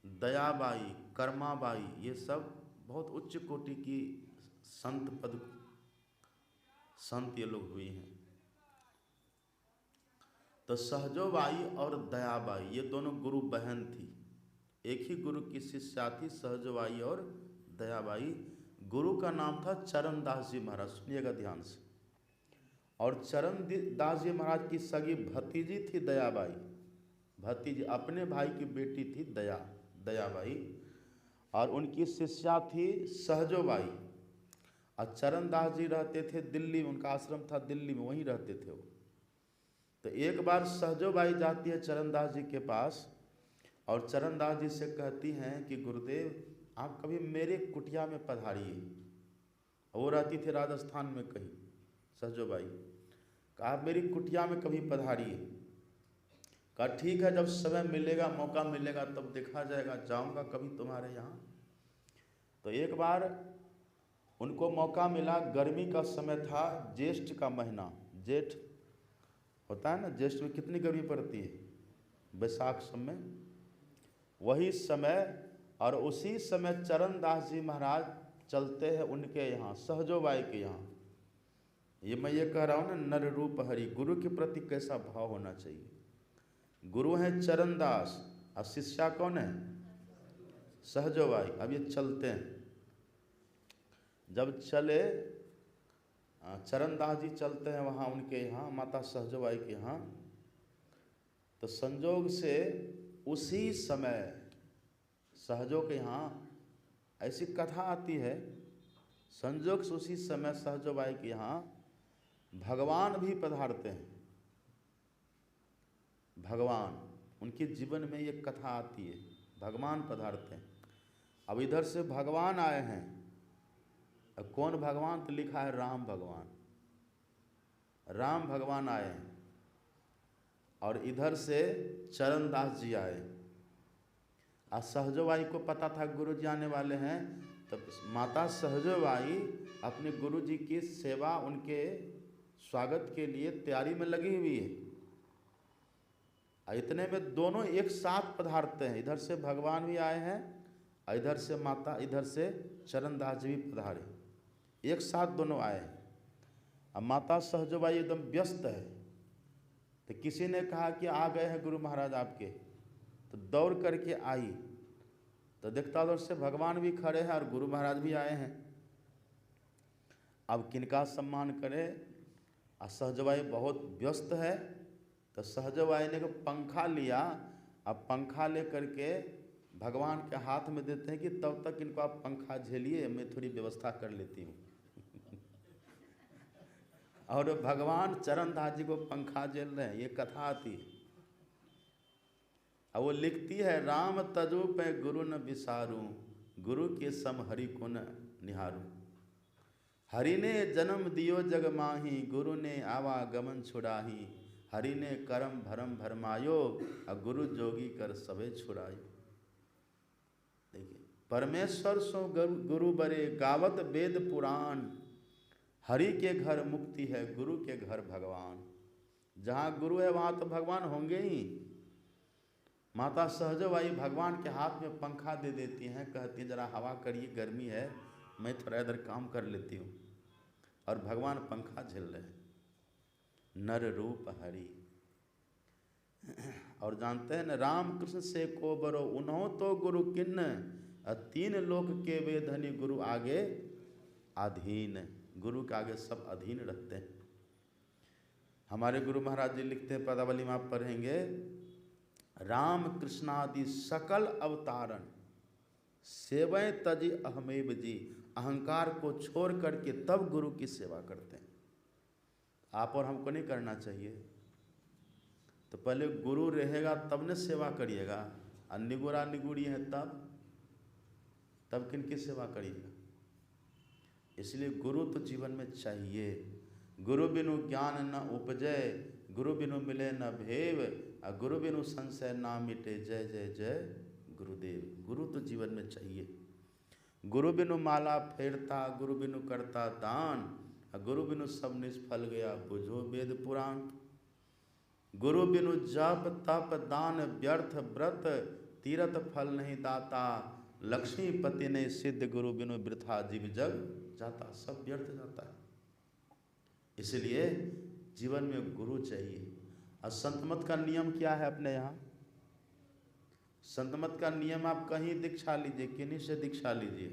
दयाबाई, कर्माबाई। ये सब बहुत उच्च कोटि की संत पद, संत ये लोग हुई हैं। तो सहजोबाई और दयाबाई ये दोनों गुरु बहन थी, एक ही गुरु की शिष्या थी सहजोबाई और दयाबाई। गुरु का नाम था चरणदास जी महाराज, सुनिएगा ध्यान से। और चरणदास जी महाराज की सगी भतीजी थी दयाबाई, भतीजी अपने भाई की बेटी थी दयाबाई। और उनकी शिष्या थी सहजोबाई। और चरणदास जी रहते थे दिल्ली में, उनका आश्रम था दिल्ली में, वहीं रहते थे वो। तो एक बार सहजोबाई जाती है चरणदास जी के पास और चरणदास जी से कहती हैं कि गुरुदेव आप कभी मेरे कुटिया में पधारिए। वो रहती थी राजस्थान में कहीं सहजोबाई। कहा आप मेरी कुटिया में कभी पधारिए। कहा ठीक है, जब समय मिलेगा, मौका मिलेगा तब देखा जाएगा, जाऊंगा कभी तुम्हारे यहाँ। तो एक बार उनको मौका मिला, गर्मी का समय था, ज्येष्ठ का महीना, जेठ होता है ना, ज्येष्ठ में कितनी गर्मी पड़ती है, बैसाख समय, वही समय। और उसी समय चरणदास जी महाराज चलते हैं उनके यहाँ, सहजोबाई के यहाँ। ये मैं ये कह रहा हूँ ना, नर रूप हरि, गुरु के प्रति कैसा भाव होना चाहिए। गुरु हैं चरणदास और शिष्या कौन है? सहजोबाई। अब ये चलते हैं, जब चले चरणदास जी चलते हैं वहाँ उनके यहाँ, माता सहजोबाई के यहाँ। तो संजोग से उसी समय सहजो के यहाँ, ऐसी कथा आती है, संजोग से उसी समय सहजोबाई के यहाँ भगवान भी पधारते हैं। भगवान, उनके जीवन में ये कथा आती है, भगवान पधारते हैं। अब इधर से भगवान आए हैं, अब कौन भगवान? तो लिखा है राम भगवान, राम भगवान आए हैं। और इधर से चरणदास जी आए। और सहजोबाई को पता था गुरु जी आने वाले हैं, तब माता सहजोबाई अपने गुरु जी की सेवा, उनके स्वागत के लिए तैयारी में लगी हुई है। इतने में दोनों एक साथ पधारते हैं, इधर से भगवान भी आए हैं और इधर से माता, इधर से चरणदास जी भी पधारे, एक साथ दोनों आए हैं। अब माता सहजोबाई एकदम व्यस्त है, तो किसी ने कहा कि आ गए हैं गुरु महाराज आपके, तो दौड़ करके आई, तो देखता उधर से भगवान भी खड़े हैं और गुरु महाराज भी आए हैं। अब किनका सम्मान करे? और सहजोबाई बहुत व्यस्त है, तो सहजोबाई ने पंखा लिया। अब पंखा ले करके भगवान के हाथ में देते हैं कि तब तक इनको आप पंखा झेलिए, मैं थोड़ी व्यवस्था कर लेती हूँ। और भगवान चरणदास जी को पंखा झेल रहे हैं, ये कथा आती है। अब वो लिखती है, राम तजु पे गुरु न विसारू, गुरु के सम हरि को न निहारू। हरि ने जन्म दियो जग माही, गुरु ने आवागमन छुड़ाही। हरि ने करम भरम भरमायो, और गुरु जोगी कर सबे छुड़ायो। देखिए, परमेश्वर सो गुरु बरे, गावत वेद पुराण। हरि के घर मुक्ति है, गुरु के घर भगवान। जहाँ गुरु है वहाँ तो भगवान होंगे ही। माता सहजोबाई भगवान के हाथ में पंखा दे देती हैं, कहती हैं जरा हवा करिए, गर्मी है, मैं थोड़ा इधर काम कर लेती हूँ। और भगवान पंखा झेल रहे हैं। नर रूप हरि। और जानते हैं न, राम कृष्ण से को बरो उन्हों तो गुरु किन्न, तीन लोक के वे धनी गुरु आगे अधीन। गुरु के आगे सब अधीन रहते हैं। हमारे गुरु महाराज जी लिखते हैं, पदावली में आप पढ़ेंगे, राम कृष्णादि सकल अवतारण सेवय तजी अहमेव जी। अहंकार को छोड़ करके तब गुरु की सेवा करते हैं। आप और हमको नहीं करना चाहिए। तो पहले गुरु रहेगा तब न सेवा करिएगा। और निगुरा निगुरी है तब किन की सेवा करिएगा। इसलिए गुरु तो जीवन में चाहिए। गुरु बिनु ज्ञान न उपजय, गुरु बिनु मिले न भेव, और गुरु बिनु संशय ना मिटे, जय जय जय गुरुदेव। गुरु तो जीवन में चाहिए। गुरु बिनु माला फेरता, गुरु बिनु करता दान, गुरु बिनु सब निष्फल गया, बुझो वेद पुराण। गुरु बिनु जप तप दान व्यर्थ व्रत, तीरथ फल नहीं दाता, लक्ष्मीपति ने सिद्ध, गुरु बिनु वृथा जीव जग जाता। सब व्यर्थ जाता है। इसलिए जीवन में गुरु चाहिए। और संत मत का नियम क्या है अपने यहाँ? संत मत का नियम, आप कहीं दीक्षा लीजिए, किन्हीं से दीक्षा लीजिए,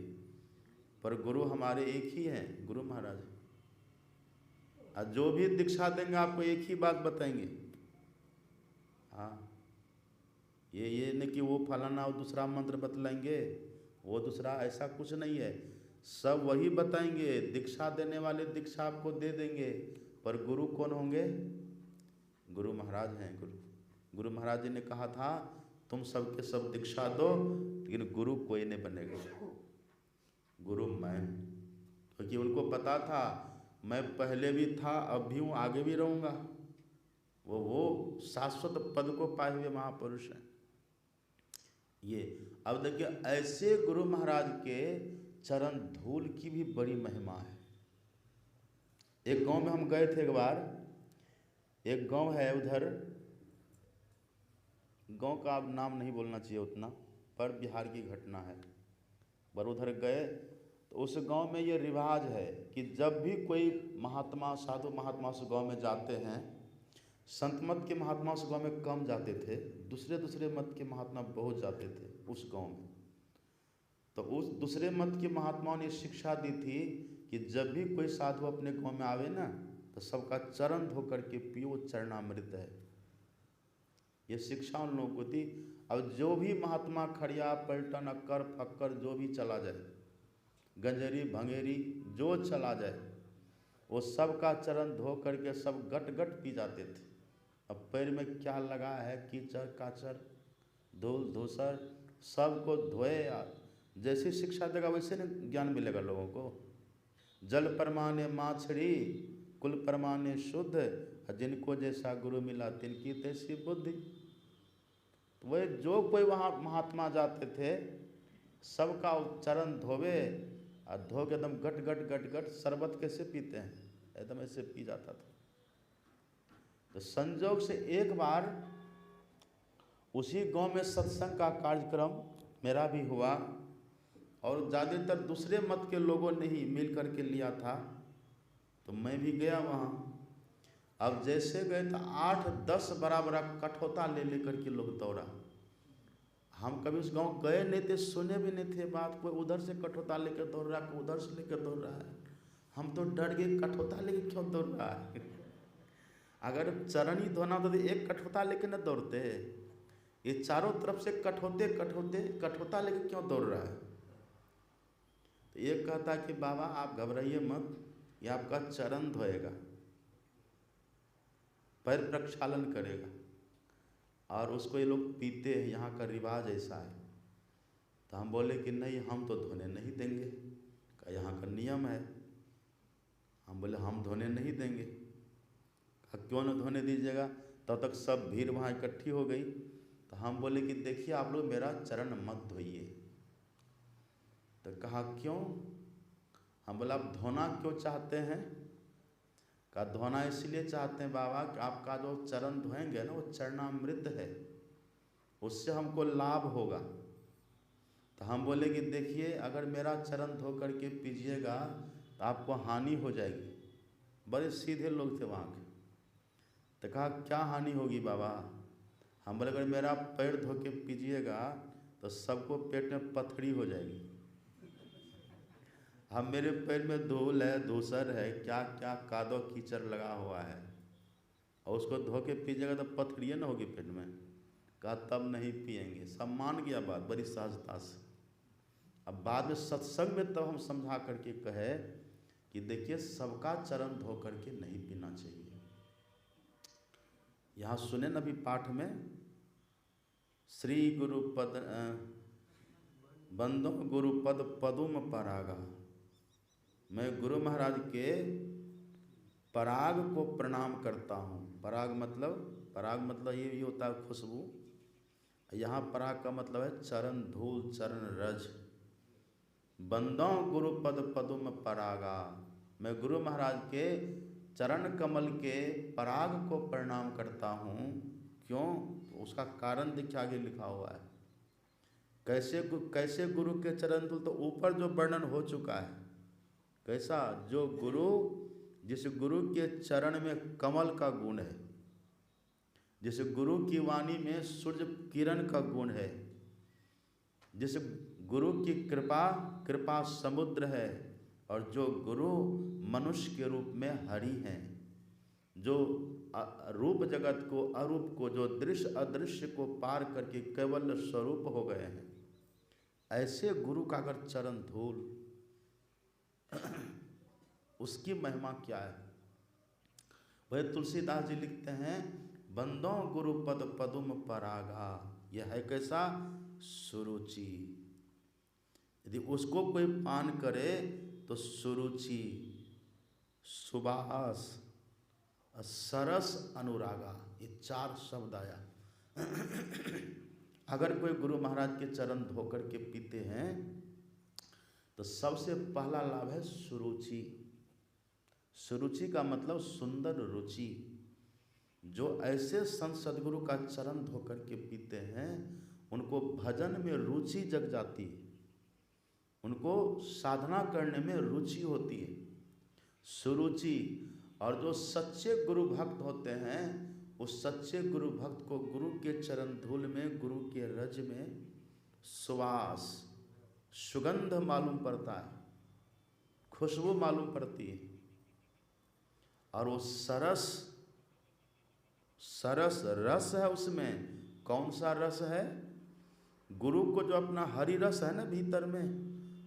पर गुरु हमारे एक ही हैं, गुरु महाराज। और जो भी दीक्षा देंगे आपको एक ही बात बताएंगे। हाँ, ये नहीं कि वो फलाना वो दूसरा मंत्र बतलाएंगे, वो दूसरा, ऐसा कुछ नहीं है। सब वही बताएंगे। दीक्षा देने वाले दीक्षा आपको दे देंगे, पर गुरु कौन होंगे? गुरु महाराज हैं। गुरु महाराज जी ने कहा था, तुम सबके सब दीक्षा दो, लेकिन गुरु कोई नहीं बनेगा, गुरु मैं। क्योंकि उनको पता था मैं पहले भी था, अब भी हूँ, आगे भी रहूँगा। वो शाश्वत पद को पाए हुए महापुरुष हैं ये। अब देखिए, ऐसे गुरु महाराज के चरण धूल की भी बड़ी महिमा है। एक गांव में हम गए थे एक बार। एक गांव है उधर, गांव का अब नाम नहीं बोलना चाहिए उतना, पर बिहार की घटना है। पर उधर गए तो उस गांव में ये रिवाज है कि जब भी कोई महात्मा साधु महात्मा उस गांव में जाते हैं, संत मत के महात्मा उस गांव में कम जाते थे, दूसरे मत के महात्मा बहुत जाते थे उस गांव में। तो उस दूसरे मत के महात्माओं ने शिक्षा दी थी कि जब भी कोई साधु अपने गांव में आवे ना, तो सबका चरण धो करके पियो, चरणामृत है। ये शिक्षा उन लोगों को थी। अब जो भी महात्मा खड़िया पलटन अक्कर फक्कर जो भी चला जाए, गंजेरी भंगेरी जो चला जाए, वो सब का चरण धो करके सब गट गट पी जाते थे। अब पैर में क्या लगा है, कीचड़ काचड़ धूल धूसर, सबको धोए। यार जैसी शिक्षा देगा वैसे न ज्ञान मिलेगा लोगों को। जल परमाने माछड़ी, कुल परमाने शुद्ध, जिनको जैसा गुरु मिला तिनकी तैसी बुद्धि। वह जो कोई वहाँ महात्मा जाते थे, सबका चरण धोवे, और धो के एकदम गट गट गट गट। शरबत कैसे पीते हैं, एकदम ऐसे पी जाता था। तो संजोग से एक बार उसी गांव में सत्संग का कार्यक्रम मेरा भी हुआ, और ज़्यादातर दूसरे मत के लोगों ने ही मिल करके लिया था, तो मैं भी गया वहाँ। अब जैसे गए तो 8-10 बड़ा बड़ा कठौता ले लेकर के लोग दौड़ा। हम कभी उस गांव गए नहीं थे, सुने भी नहीं थे बात। कोई उधर से कठौता लेकर दौड़ रहा है, कोई उधर से लेकर दौड़ रहा है। हम तो डर गए, कठौता लेकर क्यों दौड़ रहा है? अगर चरण ही धोना होता तो एक कठौता लेकर न दौड़ते। ये चारों तरफ से कठौता लेकर क्यों दौड़ रहा है? तो एक कहता कि बाबा आप घबराइए मत, ये आपका चरण धोएगा, पैर प्रक्षालन करेगा, और उसको ये लोग पीते हैं, यहाँ का रिवाज ऐसा है। तो हम बोले कि नहीं, हम तो धोने नहीं देंगे, कहा यहाँ का नियम है। हम बोले हम धोने नहीं देंगे। कहा क्यों न धोने दीजिएगा? तब तक सब भीड़ वहाँ इकट्ठी हो गई। तो हम बोले कि देखिए आप लोग मेरा चरण मत धोइए। तो कहा क्यों? हम बोला आप धोना क्यों चाहते हैं? का धोना इसलिए चाहते हैं बाबा कि आपका जो चरण धोएंगे ना, वो चरणामृत है, उससे हमको लाभ होगा। तो हम बोले कि देखिए अगर मेरा चरण धो करके पीजिएगा तो आपको हानि हो जाएगी। बड़े सीधे लोग थे वहाँ के। तो कहा क्या हानि होगी बाबा? हम बोले अगर मेरा पैर धो के पीजिएगा तो सबको पेट में पथरी हो जाएगी। हम मेरे पैर में धूल है, धूसर है, क्या क्या कादो कीचड़ लगा हुआ है, और उसको धो के पीजिएगा तो पथरियाँ ना होगी पेट में। कहा तब नहीं पिएंगे। सब मान गया बात बड़ी सहजता से। अब बाद में सत्संग में तब हम समझा करके कहे कि देखिए सबका चरण धो करके नहीं पीना चाहिए। यहाँ सुने न भी पाठ में श्री गुरुपद बंदो गुरुपद पदुम परागा, मैं गुरु महाराज के पराग को प्रणाम करता हूँ। पराग मतलब ये होता है खुशबू। यहाँ पराग का मतलब है चरण धूल, चरण रज। बंदो गुरुपद पदुम परागा, मैं गुरु महाराज के चरण कमल के पराग को प्रणाम करता हूँ। क्यों? तो उसका कारण देखिए आगे लिखा हुआ है। कैसे गुरु के चरण धूल? तो ऊपर जो वर्णन हो चुका है। कैसा? जो गुरु, जिस गुरु के चरण में कमल का गुण है, जिस गुरु की वाणी में सूर्य किरण का गुण है, जिस गुरु की कृपा समुद्र है, और जो गुरु मनुष्य के रूप में हरि हैं, जो रूप जगत को अरूप को, जो दृश्य अदृश्य को पार करके केवल स्वरूप हो गए हैं, ऐसे गुरु का अगर चरण धूल उसकी महिमा क्या है? वही तुलसीदास जी लिखते हैं बंदो गुरुपद पदुम परागा, यह है कैसा? सुरुचि। यदि उसको कोई पान करे तो सुरुचि, सुबास, सरस, अनुरागा, ये 4 शब्द आया। अगर कोई गुरु महाराज के चरण धोकर के पीते हैं तो सबसे पहला लाभ है सुरुचि। सुरुचि का मतलब सुंदर रुचि। जो ऐसे संत सदगुरु का चरण धोकर के पीते हैं उनको भजन में रुचि जग जाती है, उनको साधना करने में रुचि होती है, सुरुचि। और जो सच्चे गुरु भक्त होते हैं उस सच्चे गुरु भक्त को गुरु के चरण धूल में, गुरु के रज में सुवास, सुगंध मालूम पड़ता है, खुशबू मालूम पड़ती है। और वो सरस रस है उसमें। कौन सा रस है? गुरु को जो अपना हरि रस है ना भीतर में,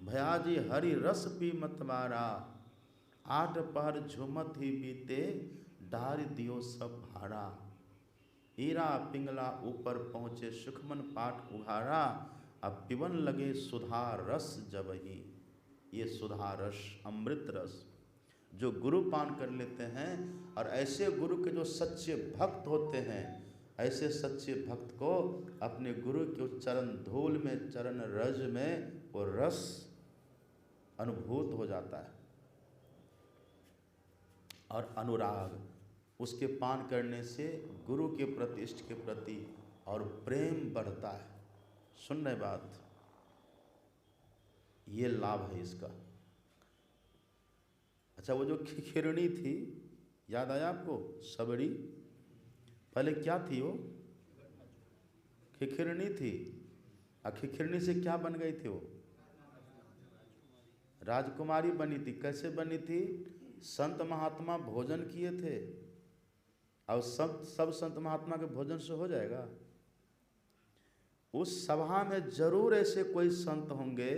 भया जी हरि रस पी मतवारा, 8 पहर झुमत ही बीते, डार दियो सब भारा, हीरा पिंगला ऊपर पहुँचे सुखमन पाठ उघारा, अब पिवन लगे सुधा रस जबही। ये सुधा रस, अमृत रस जो गुरु पान कर लेते हैं, और ऐसे गुरु के जो सच्चे भक्त होते हैं, ऐसे सच्चे भक्त को अपने गुरु के चरण धूल में, चरण रज में वो रस अनुभूत हो जाता है। और अनुराग, उसके पान करने से गुरु के प्रति, इष्ट के प्रति और प्रेम बढ़ता है। सुन रहे बात? ये लाभ है इसका। अच्छा, वो जो खिखिरनी थी, याद आया आपको? सबड़ी, पहले क्या थी वो? खिखिरनी थी। और खिखिरनी से क्या बन गई थी वो? राजकुमारी बनी थी। कैसे बनी थी? संत महात्मा भोजन किए थे। और सब संत महात्मा के भोजन से हो जाएगा? उस सभा में जरूर ऐसे कोई संत होंगे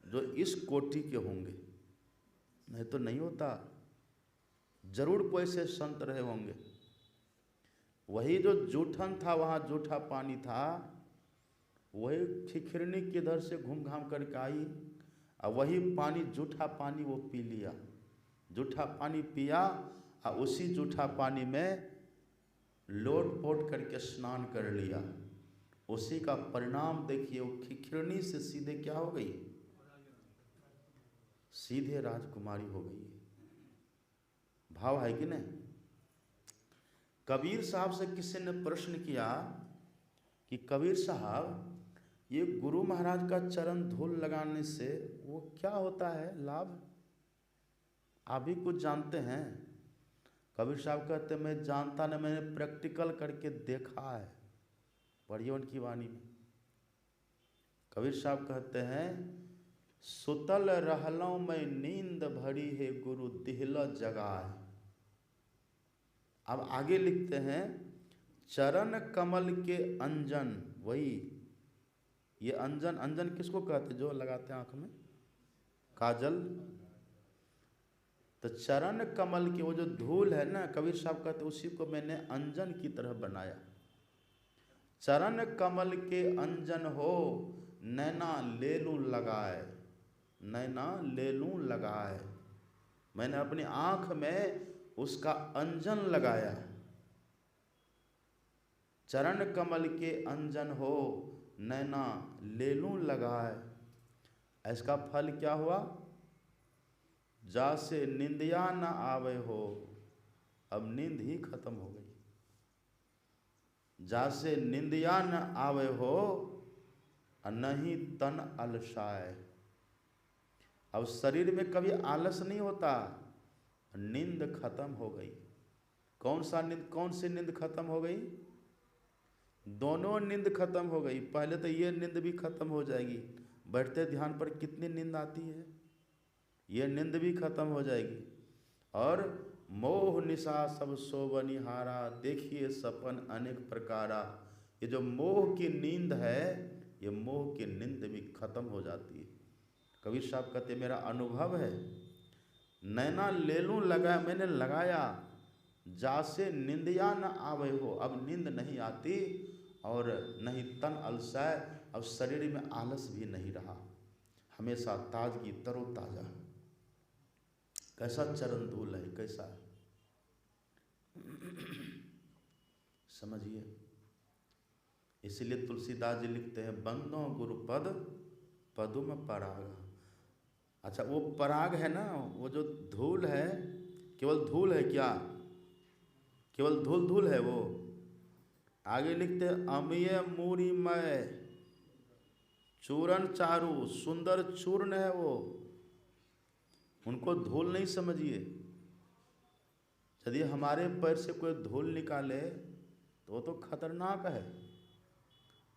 जो इस कोटि के होंगे, नहीं तो नहीं होता। जरूर कोई से संत रहे होंगे। वही जो जूठन था, वहाँ जूठा पानी था, वही खिखिरनी किधर से घूम घाम करके आई, और वही पानी, जूठा पानी वो पी लिया। जूठा पानी पिया और उसी जूठा पानी में लोट पोट करके स्नान कर लिया। उसी का परिणाम देखिए, वो खिखिरनी से सीधे क्या हो गई? सीधे राजकुमारी हो गई। भाव है कि नहीं? कबीर साहब से किसी ने प्रश्न किया कि कबीर साहब, ये गुरु महाराज का चरण धूल लगाने से वो क्या होता है लाभ? आप भी कुछ जानते हैं? कबीर साहब कहते मैं जानता नहीं, मैंने प्रैक्टिकल करके देखा है। पढ़िए उनकी वाणी में। कबीर साहब कहते हैं सुतल रहलों में नींद भरी है गुरु दिहला जगाए। अब आगे लिखते हैं चरण कमल के अंजन, वही ये अंजन, अंजन किसको कहते जो लगाते हैं आंख में, काजल। तो चरण कमल की वो जो धूल है ना, कबीर साहब कहते उसी को मैंने अंजन की तरह बनाया। चरण कमल के अंजन हो नैना ले लूं लगाए, नैना ले लूं लगाए। मैंने अपनी आंख में उसका अंजन लगाया। चरण कमल के अंजन हो नैना ले लूं लगाए। इसका फल क्या हुआ, जासे निंदिया न आवे हो, अब नींद ही खत्म हो गई। जासे निंदिया न आवे हो नहीं तन अलसाए। अब शरीर में कभी आलस नहीं होता, नींद खत्म हो गई। कौन सा नींद, कौन सी नींद खत्म हो गई, दोनों नींद खत्म हो गई। पहले तो ये नींद भी खत्म हो जाएगी, बैठते ध्यान पर कितनी नींद आती है, ये नींद भी खत्म हो जाएगी। और मोह निशा सब सोबनिहारा, देखिए सपन अनेक प्रकारा। ये जो मोह की नींद है, ये मोह की नींद भी खत्म हो जाती है। कबीर साहब कहते मेरा अनुभव है, नैना ले लूं लगा, मैंने लगाया, जासे निंदिया न आवे हो, अब नींद नहीं आती और नहीं तन अलसाए, अब शरीर में आलस भी नहीं रहा, हमेशा ताजगी तरोताजा। कैसा चरण धूल है, कैसा है समझिए। इसलिए तुलसीदास जी लिखते हैं बंदो गुरुपद पदुम पराग। अच्छा वो पराग है ना, वो जो धूल है, केवल धूल है क्या, केवल धूल धूल है वो। आगे लिखते हैं अमीय मूरिमय चूरन चारु, सुंदर चूर्ण है वो, उनको धूल नहीं समझिए। यदि हमारे पैर से कोई धूल निकाले तो वो तो खतरनाक है।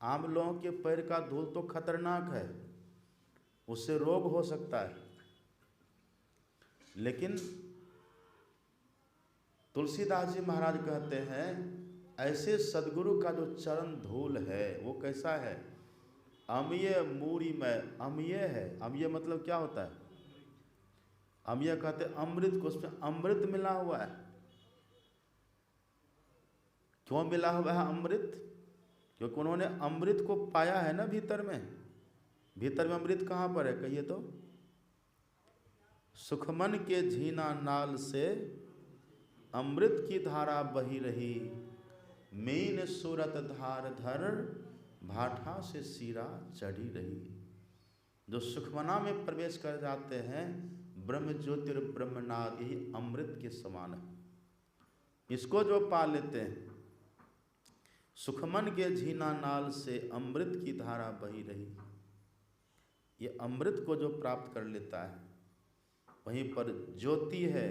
आम लोगों के पैर का धूल तो खतरनाक है, उससे रोग हो सकता है। लेकिन तुलसीदास जी महाराज कहते हैं ऐसे सदगुरु का जो चरण धूल है वो कैसा है, अमीय मूरिमय। अमीय है, अमीय मतलब क्या होता है, अमीय कहते अमृत को, उसमें अमृत मिला हुआ है। क्यों मिला हुआ है अमृत, क्योंकि उन्होंने अमृत को पाया है ना भीतर में। भीतर में अमृत कहाँ पर है कहिए तो, सुखमन के झीना नाल से अमृत की धारा बही रही, मीन सूरत धार धर भाठा से सीरा चढ़ी रही। जो सुखमना में प्रवेश कर जाते हैं, ब्रह्म ज्योतिर्ब्रह्मनाद ही अमृत के समान है। इसको जो पा लेते हैं, सुखमन के झीना नाल से अमृत की धारा बही रही, ये अमृत को जो प्राप्त कर लेता है, वहीं पर ज्योति है,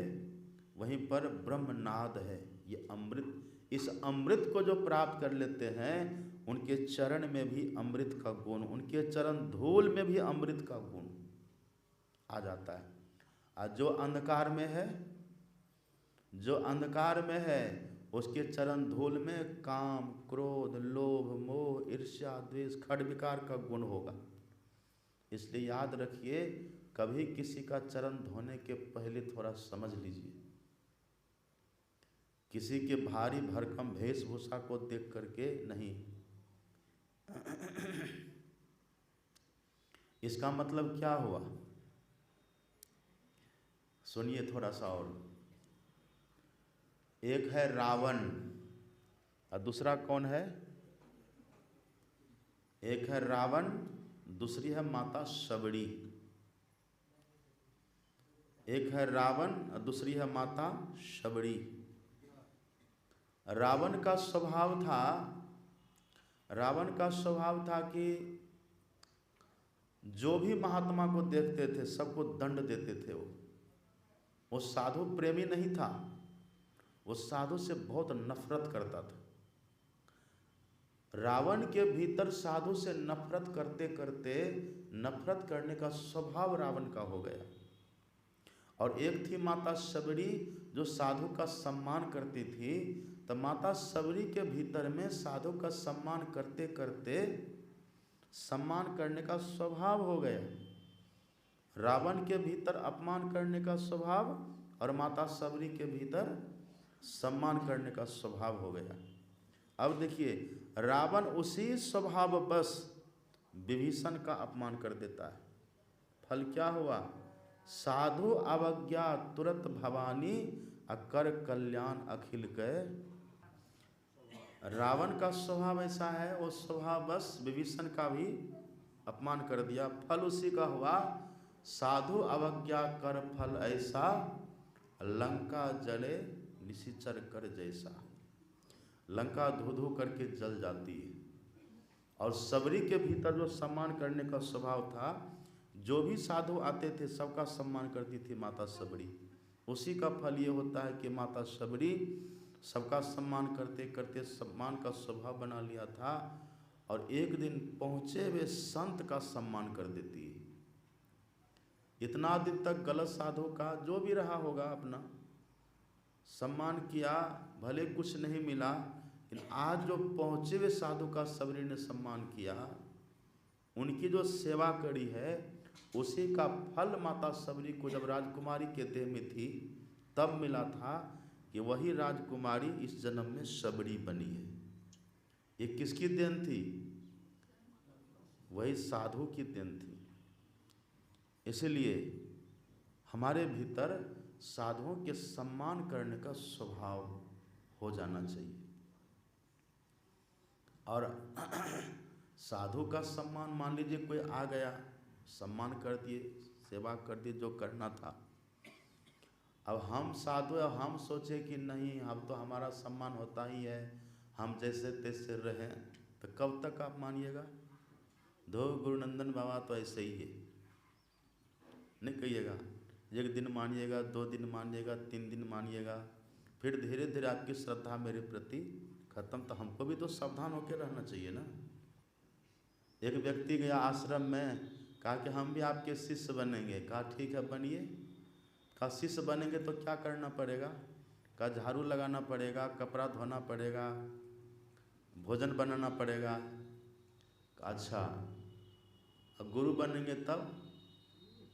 वहीं पर ब्रह्मनाद है। ये अमृत, इस अमृत को जो प्राप्त कर लेते हैं, उनके चरण में भी अमृत का गुण, उनके चरण धूल में भी अमृत का गुण आ जाता है। और जो अंधकार में है, जो अंधकार में है, उसके चरण धूल में काम, क्रोध, लोभ, मोह, ईर्ष्या, द्वेष, खड विकार का गुण होगा। इसलिए याद रखिए, कभी किसी का चरण धोने के पहले थोड़ा समझ लीजिए। किसी के भारी भरकम वेशभूषा को देख करके नहीं। इसका मतलब क्या हुआ, सुनिए थोड़ा सा और। एक है रावण और दूसरा कौन है, एक है रावण, दूसरी है माता सबड़ी। एक है रावण और दूसरी है माता सबड़ी। रावण का स्वभाव था, रावण का स्वभाव था कि जो भी महात्मा को देखते थे सबको दंड देते थे। वो साधु प्रेमी नहीं था, वो साधु से बहुत नफरत करता था। रावण के भीतर साधु से नफरत करते करते नफरत करने का स्वभाव रावण का हो गया। और एक थी माता शबरी जो साधु का सम्मान करती थी, तो माता शबरी के भीतर में साधु का सम्मान करते करते सम्मान करने का स्वभाव हो गया। रावण के भीतर अपमान करने का स्वभाव और माता शबरी के भीतर सम्मान करने का स्वभाव हो गया। अब देखिए, रावण उसी स्वभाव बस विभीषण का अपमान कर देता है। फल क्या हुआ? साधु अवज्ञा तुरंत भवानी अकर कल्याण अखिल के। रावण का स्वभाव ऐसा है, वो स्वभाव बस विभीषण का भी अपमान कर दिया। फल उसी का हुआ, साधु अवज्ञा कर फल ऐसा, लंका जले निशिचर कर जैसा। लंका धू धू करके जल जाती है। और शबरी के भीतर जो सम्मान करने का स्वभाव था, जो भी साधु आते थे सबका सम्मान करती थी माता शबरी। उसी का फल ये होता है कि माता शबरी सबका सम्मान करते करते सम्मान का स्वभाव बना लिया था, और एक दिन पहुँचे हुए संत का सम्मान कर देती है। इतना दिन तक गलत साधु का जो भी रहा होगा अपना सम्मान किया, भले कुछ नहीं मिला, लेकिन आज जो पहुँचे हुए साधु का शबरी ने सम्मान किया, उनकी जो सेवा करी है, उसी का फल माता शबरी को जब राजकुमारी के देह में थी तब मिला था कि वही राजकुमारी इस जन्म में शबरी बनी है। ये किसकी देन थी? वही साधु की देन थी। इसलिए हमारे भीतर साधुओं के सम्मान करने का स्वभाव हो जाना चाहिए। और साधु का सम्मान, मान लीजिए कोई आ गया, सम्मान कर दिए, सेवा कर दी जो करना था। अब हम साधु है, हम सोचे कि नहीं, अब तो हमारा सम्मान होता ही है, हम जैसे तैसे रहें, तो कब तक आप मानिएगा? दो गुरुनंदन बाबा तो ऐसे ही है, नहीं कहिएगा। एक दिन मानिएगा, 2 दिन मानिएगा, 3 दिन मानिएगा, फिर धीरे धीरे आपकी श्रद्धा मेरे प्रति खत्म। तो हमको भी तो सावधान होकर रहना चाहिए ना। एक व्यक्ति गया आश्रम में, कहा कि हम भी आपके शिष्य बनेंगे। कहा ठीक है बनिए। कहा शिष्य बनेंगे तो क्या करना पड़ेगा? कहा झाड़ू लगाना पड़ेगा, कपड़ा धोना पड़ेगा, भोजन बनाना पड़ेगा। अच्छा, अब गुरु बनेंगे तब?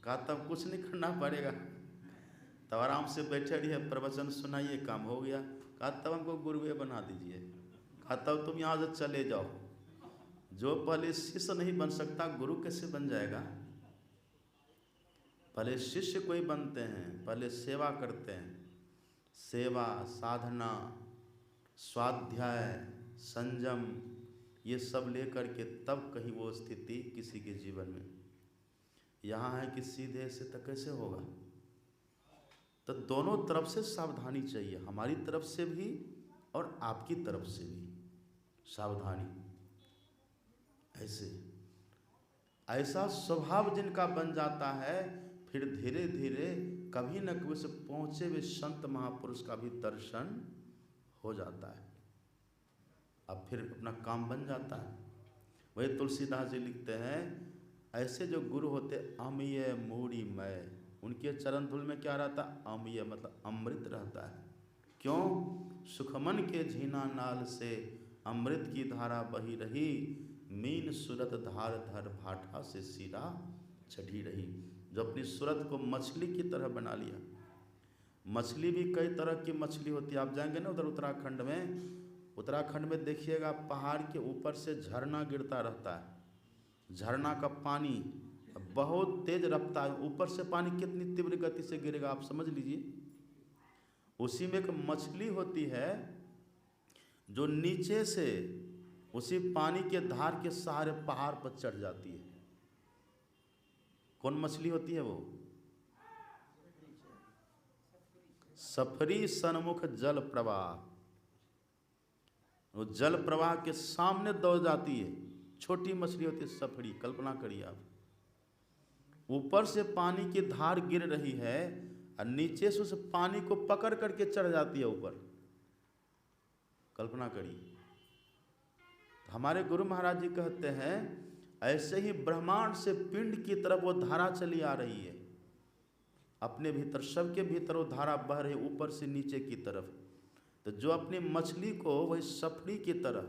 कहा तब कुछ नहीं करना पड़ेगा, तब आराम से बैठे रहिए, प्रवचन सुनाइए, काम हो गया। कहा तब हमको गुरुए बना दीजिए। कहा तब तुम यहाँ से चले जाओ। जो पहले शिष्य नहीं बन सकता, गुरु कैसे बन जाएगा? पहले शिष्य कोई बनते हैं, पहले सेवा करते हैं। सेवा, साधना, स्वाध्याय, संयम, ये सब लेकर के तब कहीं वो स्थिति किसी के जीवन में। यहाँ है कि सीधे से तो कैसे होगा? तो दोनों तरफ से सावधानी चाहिए, हमारी तरफ से भी और आपकी तरफ से भी सावधानी। ऐसा स्वभाव जिनका बन जाता है, फिर धीरे धीरे कभी न कभी से पहुँचे हुए संत महापुरुष का भी दर्शन हो जाता है। अब फिर अपना काम बन जाता है। वही तुलसीदास जी लिखते हैं, ऐसे जो गुरु होते अमीय मूढ़िमय, उनके चरण धूल में क्या रहता? अमीय मतलब अमृत रहता है। क्यों? सुखमन के झीना नाल से अमृत की धारा बही रही, मीन सूरत धार धर भाटा से सीरा चढ़ी रही। जो अपनी सूरत को मछली की तरह बना लिया। मछली भी कई तरह की मछली होती है। आप जाएंगे ना उधर उत्तराखंड में देखिएगा, पहाड़ के ऊपर से झरना गिरता रहता है। झरना का पानी बहुत तेज रफ्तार, ऊपर से पानी कितनी तीव्र गति से गिरेगा आप समझ लीजिए। उसी में एक मछली होती है जो नीचे से उसी पानी के धार के सहारे पहाड़ पर चढ़ जाती है। कौन मछली होती है वो? सफरी सन्मुख जल प्रवाह। वो जल प्रवाह के सामने दौड़ जाती है। छोटी मछली होती है सफरी, कल्पना करिए आप। ऊपर से पानी की धार गिर रही है और नीचे से उस पानी को पकड़ करके चढ़ जाती है ऊपर। कल्पना करिए। हमारे गुरु महाराज जी कहते हैं ऐसे ही ब्रह्मांड से पिंड की तरफ वो धारा चली आ रही है, अपने भीतर, सबके भीतर वो धारा बह रही ऊपर से नीचे की तरफ। तो जो अपनी मछली को वही सफरी की तरह,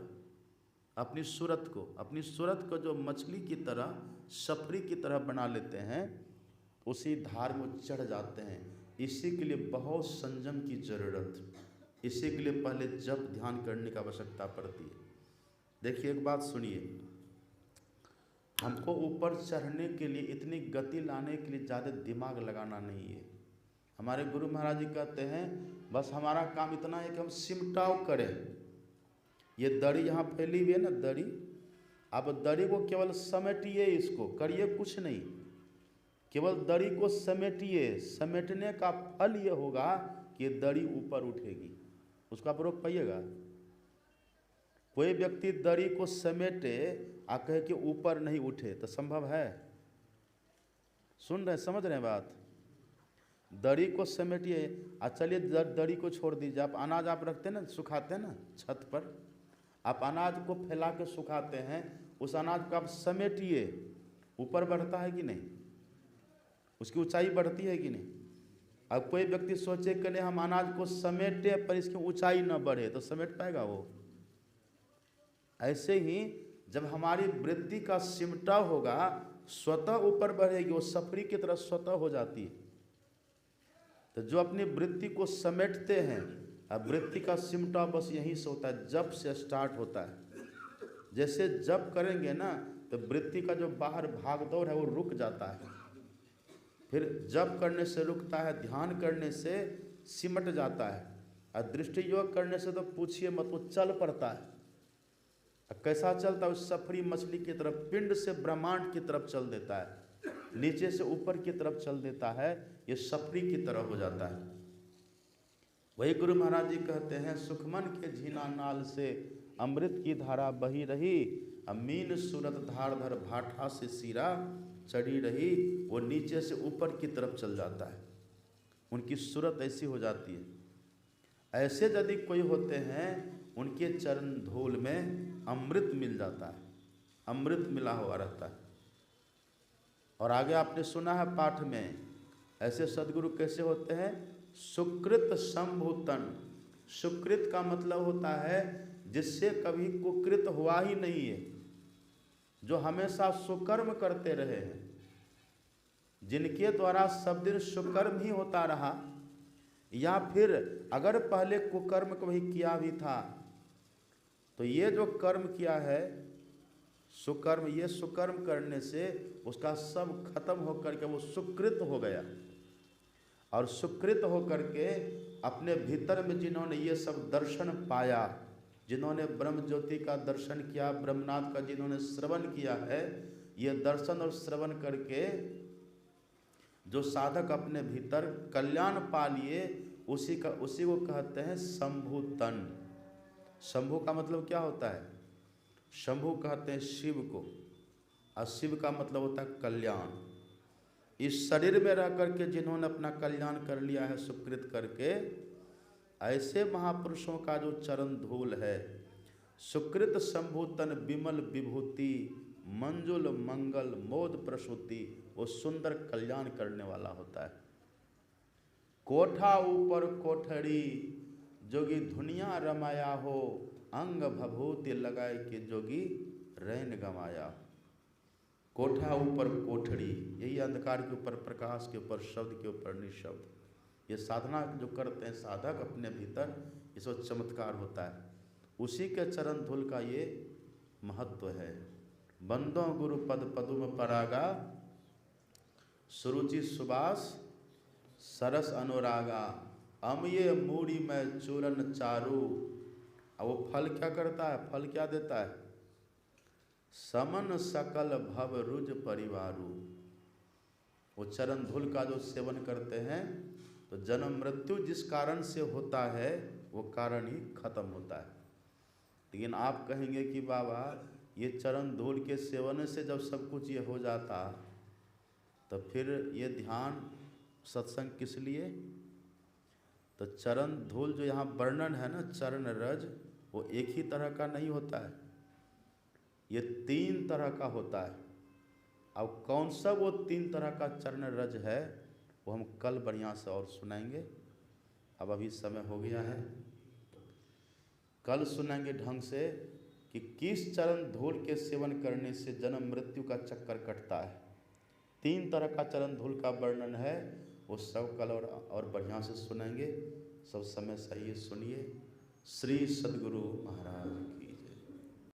अपनी सूरत को जो मछली की तरह, सफरी की तरह बना लेते हैं, उसी धार में चढ़ जाते हैं। इसी के लिए बहुत संयम की जरूरत, इसी के लिए पहले जप ध्यान करने की आवश्यकता पड़ती है। देखिए एक बात सुनिए, हमको ऊपर चढ़ने के लिए, इतनी गति लाने के लिए ज़्यादा दिमाग लगाना नहीं है। हमारे गुरु महाराज जी कहते हैं बस हमारा काम इतना है कि हम सिमटाव करें। ये दड़ी यहाँ फैली हुई है ना, दड़ी, आप दड़ी को केवल समेटिए, इसको करिए कुछ नहीं, केवल दड़ी को समेटिए। समेटने का फल ये होगा कि ये दड़ी ऊपर उठेगी। उसका आप रोक पाइएगा? कोई व्यक्ति दड़ी को समेटे आ कहे कि ऊपर नहीं उठे, तो संभव है? सुन रहे, समझ रहे हैं बात? दड़ी को समेटिए। चलिए दड़ी को छोड़ दीजिए, आप अनाज आप रखते हैं ना, सुखाते हैं ना छत पर, आप अनाज को फैला के सुखाते हैं, उस अनाज को आप समेटिए, ऊपर बढ़ता है कि नहीं? उसकी ऊंचाई बढ़ती है कि नहीं? अब कोई व्यक्ति सोचे कि नहीं हम अनाज को समेटे पर इसकी ऊंचाई न बढ़े, तो समेट पाएगा वो? ऐसे ही जब हमारी वृत्ति का सिमटा होगा, स्वतः ऊपर बढ़ेगी, वो सफरी की तरह स्वतः हो जाती है। तो जो अपनी वृत्ति को समेटते हैं, अब वृत्ति का सिमटा बस यहीं से होता है, जब से स्टार्ट होता है। जैसे जब करेंगे ना तो वृत्ति का जो बाहर भागदौड़ है वो रुक जाता है, फिर जब करने से रुकता है, ध्यान करने से सिमट जाता है, और दृष्टि योग करने से तो पूछिए मत, वो चल पड़ता है। कैसा चलता है? उस सफरी मछली की तरफ, पिंड से ब्रह्मांड की तरफ चल देता है, नीचे से ऊपर की तरफ चल देता है, ये सफरी की तरह हो जाता है। वही गुरु महाराज जी कहते हैं सुखमन के झीना नाल से अमृत की धारा बही रही, अमीन सूरत धारधर भाठा से सीरा चढ़ी रही। वो नीचे से ऊपर की तरफ चल जाता है, उनकी सूरत ऐसी हो जाती है। ऐसे यदि कोई होते हैं, उनके चरण धूल में अमृत मिल जाता है, अमृत मिला हुआ रहता है। और आगे आपने सुना है पाठ में, ऐसे सदगुरु कैसे होते हैं? सुकृत संभूतन। सुकृत का मतलब होता है जिससे कभी कुकृत हुआ ही नहीं है, जो हमेशा सुकर्म करते रहे हैं, जिनके द्वारा सब दिन सुकर्म ही होता रहा, या फिर अगर पहले कुकर्म कभी किया भी था तो ये जो कर्म किया है सुकर्म, ये सुकर्म करने से उसका सब खत्म होकर के वो सुकृत हो गया। और सुकृत होकर के अपने भीतर में जिन्होंने ये सब दर्शन पाया, जिन्होंने ब्रह्म ज्योति का दर्शन किया, ब्रह्मनाथ का जिन्होंने श्रवण किया है, ये दर्शन और श्रवण करके जो साधक अपने भीतर कल्याण पा लिए, उसी को कहते हैं शंभुतन। शंभु का मतलब क्या होता है? शंभु कहते हैं शिव को, और शिव का मतलब होता है कल्याण। इस शरीर में रह करके जिन्होंने अपना कल्याण कर लिया है सुकृत करके, ऐसे महापुरुषों का जो चरण धूल है, सुकृत शंभुतन विमल विभूति मंजुल मंगल मोद प्रसूति, वो सुंदर कल्याण करने वाला होता है। कोठा ऊपर कोठड़ी जोगी धुनिया रमाया हो, अंग भभूति लगाए के जोगी रैन गमाया। कोठा ऊपर कोठड़ी, यही अंधकार के ऊपर प्रकाश, के ऊपर शब्द, के ऊपर निशब्द। ये साधना जो करते हैं साधक अपने भीतर, इसको चमत्कार होता है। उसी के चरण धूल का ये महत्व है। बंदो गुरु पद पदुम परागा, सुरुचि सुबास सरस अनुरागा, अमये मूड़ी में चूरन चारू। अब वो फल क्या करता है? फल क्या देता है? समन सकल भव रुज परिवारू। वो चरण धूल का जो सेवन करते हैं तो जन्म मृत्यु जिस कारण से होता है वो कारण ही खत्म होता है। लेकिन आप कहेंगे कि बाबा ये चरण धूल के सेवन से जब सब कुछ ये हो जाता तो फिर ये ध्यान सत्संग किस लिए? तो चरण धूल जो यहाँ वर्णन है ना, चरण रज, वो एक ही तरह का नहीं होता है, ये 3 तरह का होता है। अब कौन सा वो 3 तरह का चरण रज है वो हम कल बढ़िया से और सुनाएंगे। अब अभी समय हो गया है, कल सुनाएंगे ढंग से कि किस चरण धूल के सेवन करने से जन्म मृत्यु का चक्कर कटता है। 3 तरह का चरण धूल का वर्णन है, वो सब कल और बढ़िया से सुनाएंगे। सब समय सही सुनिए। श्री सद्गुरु महाराज की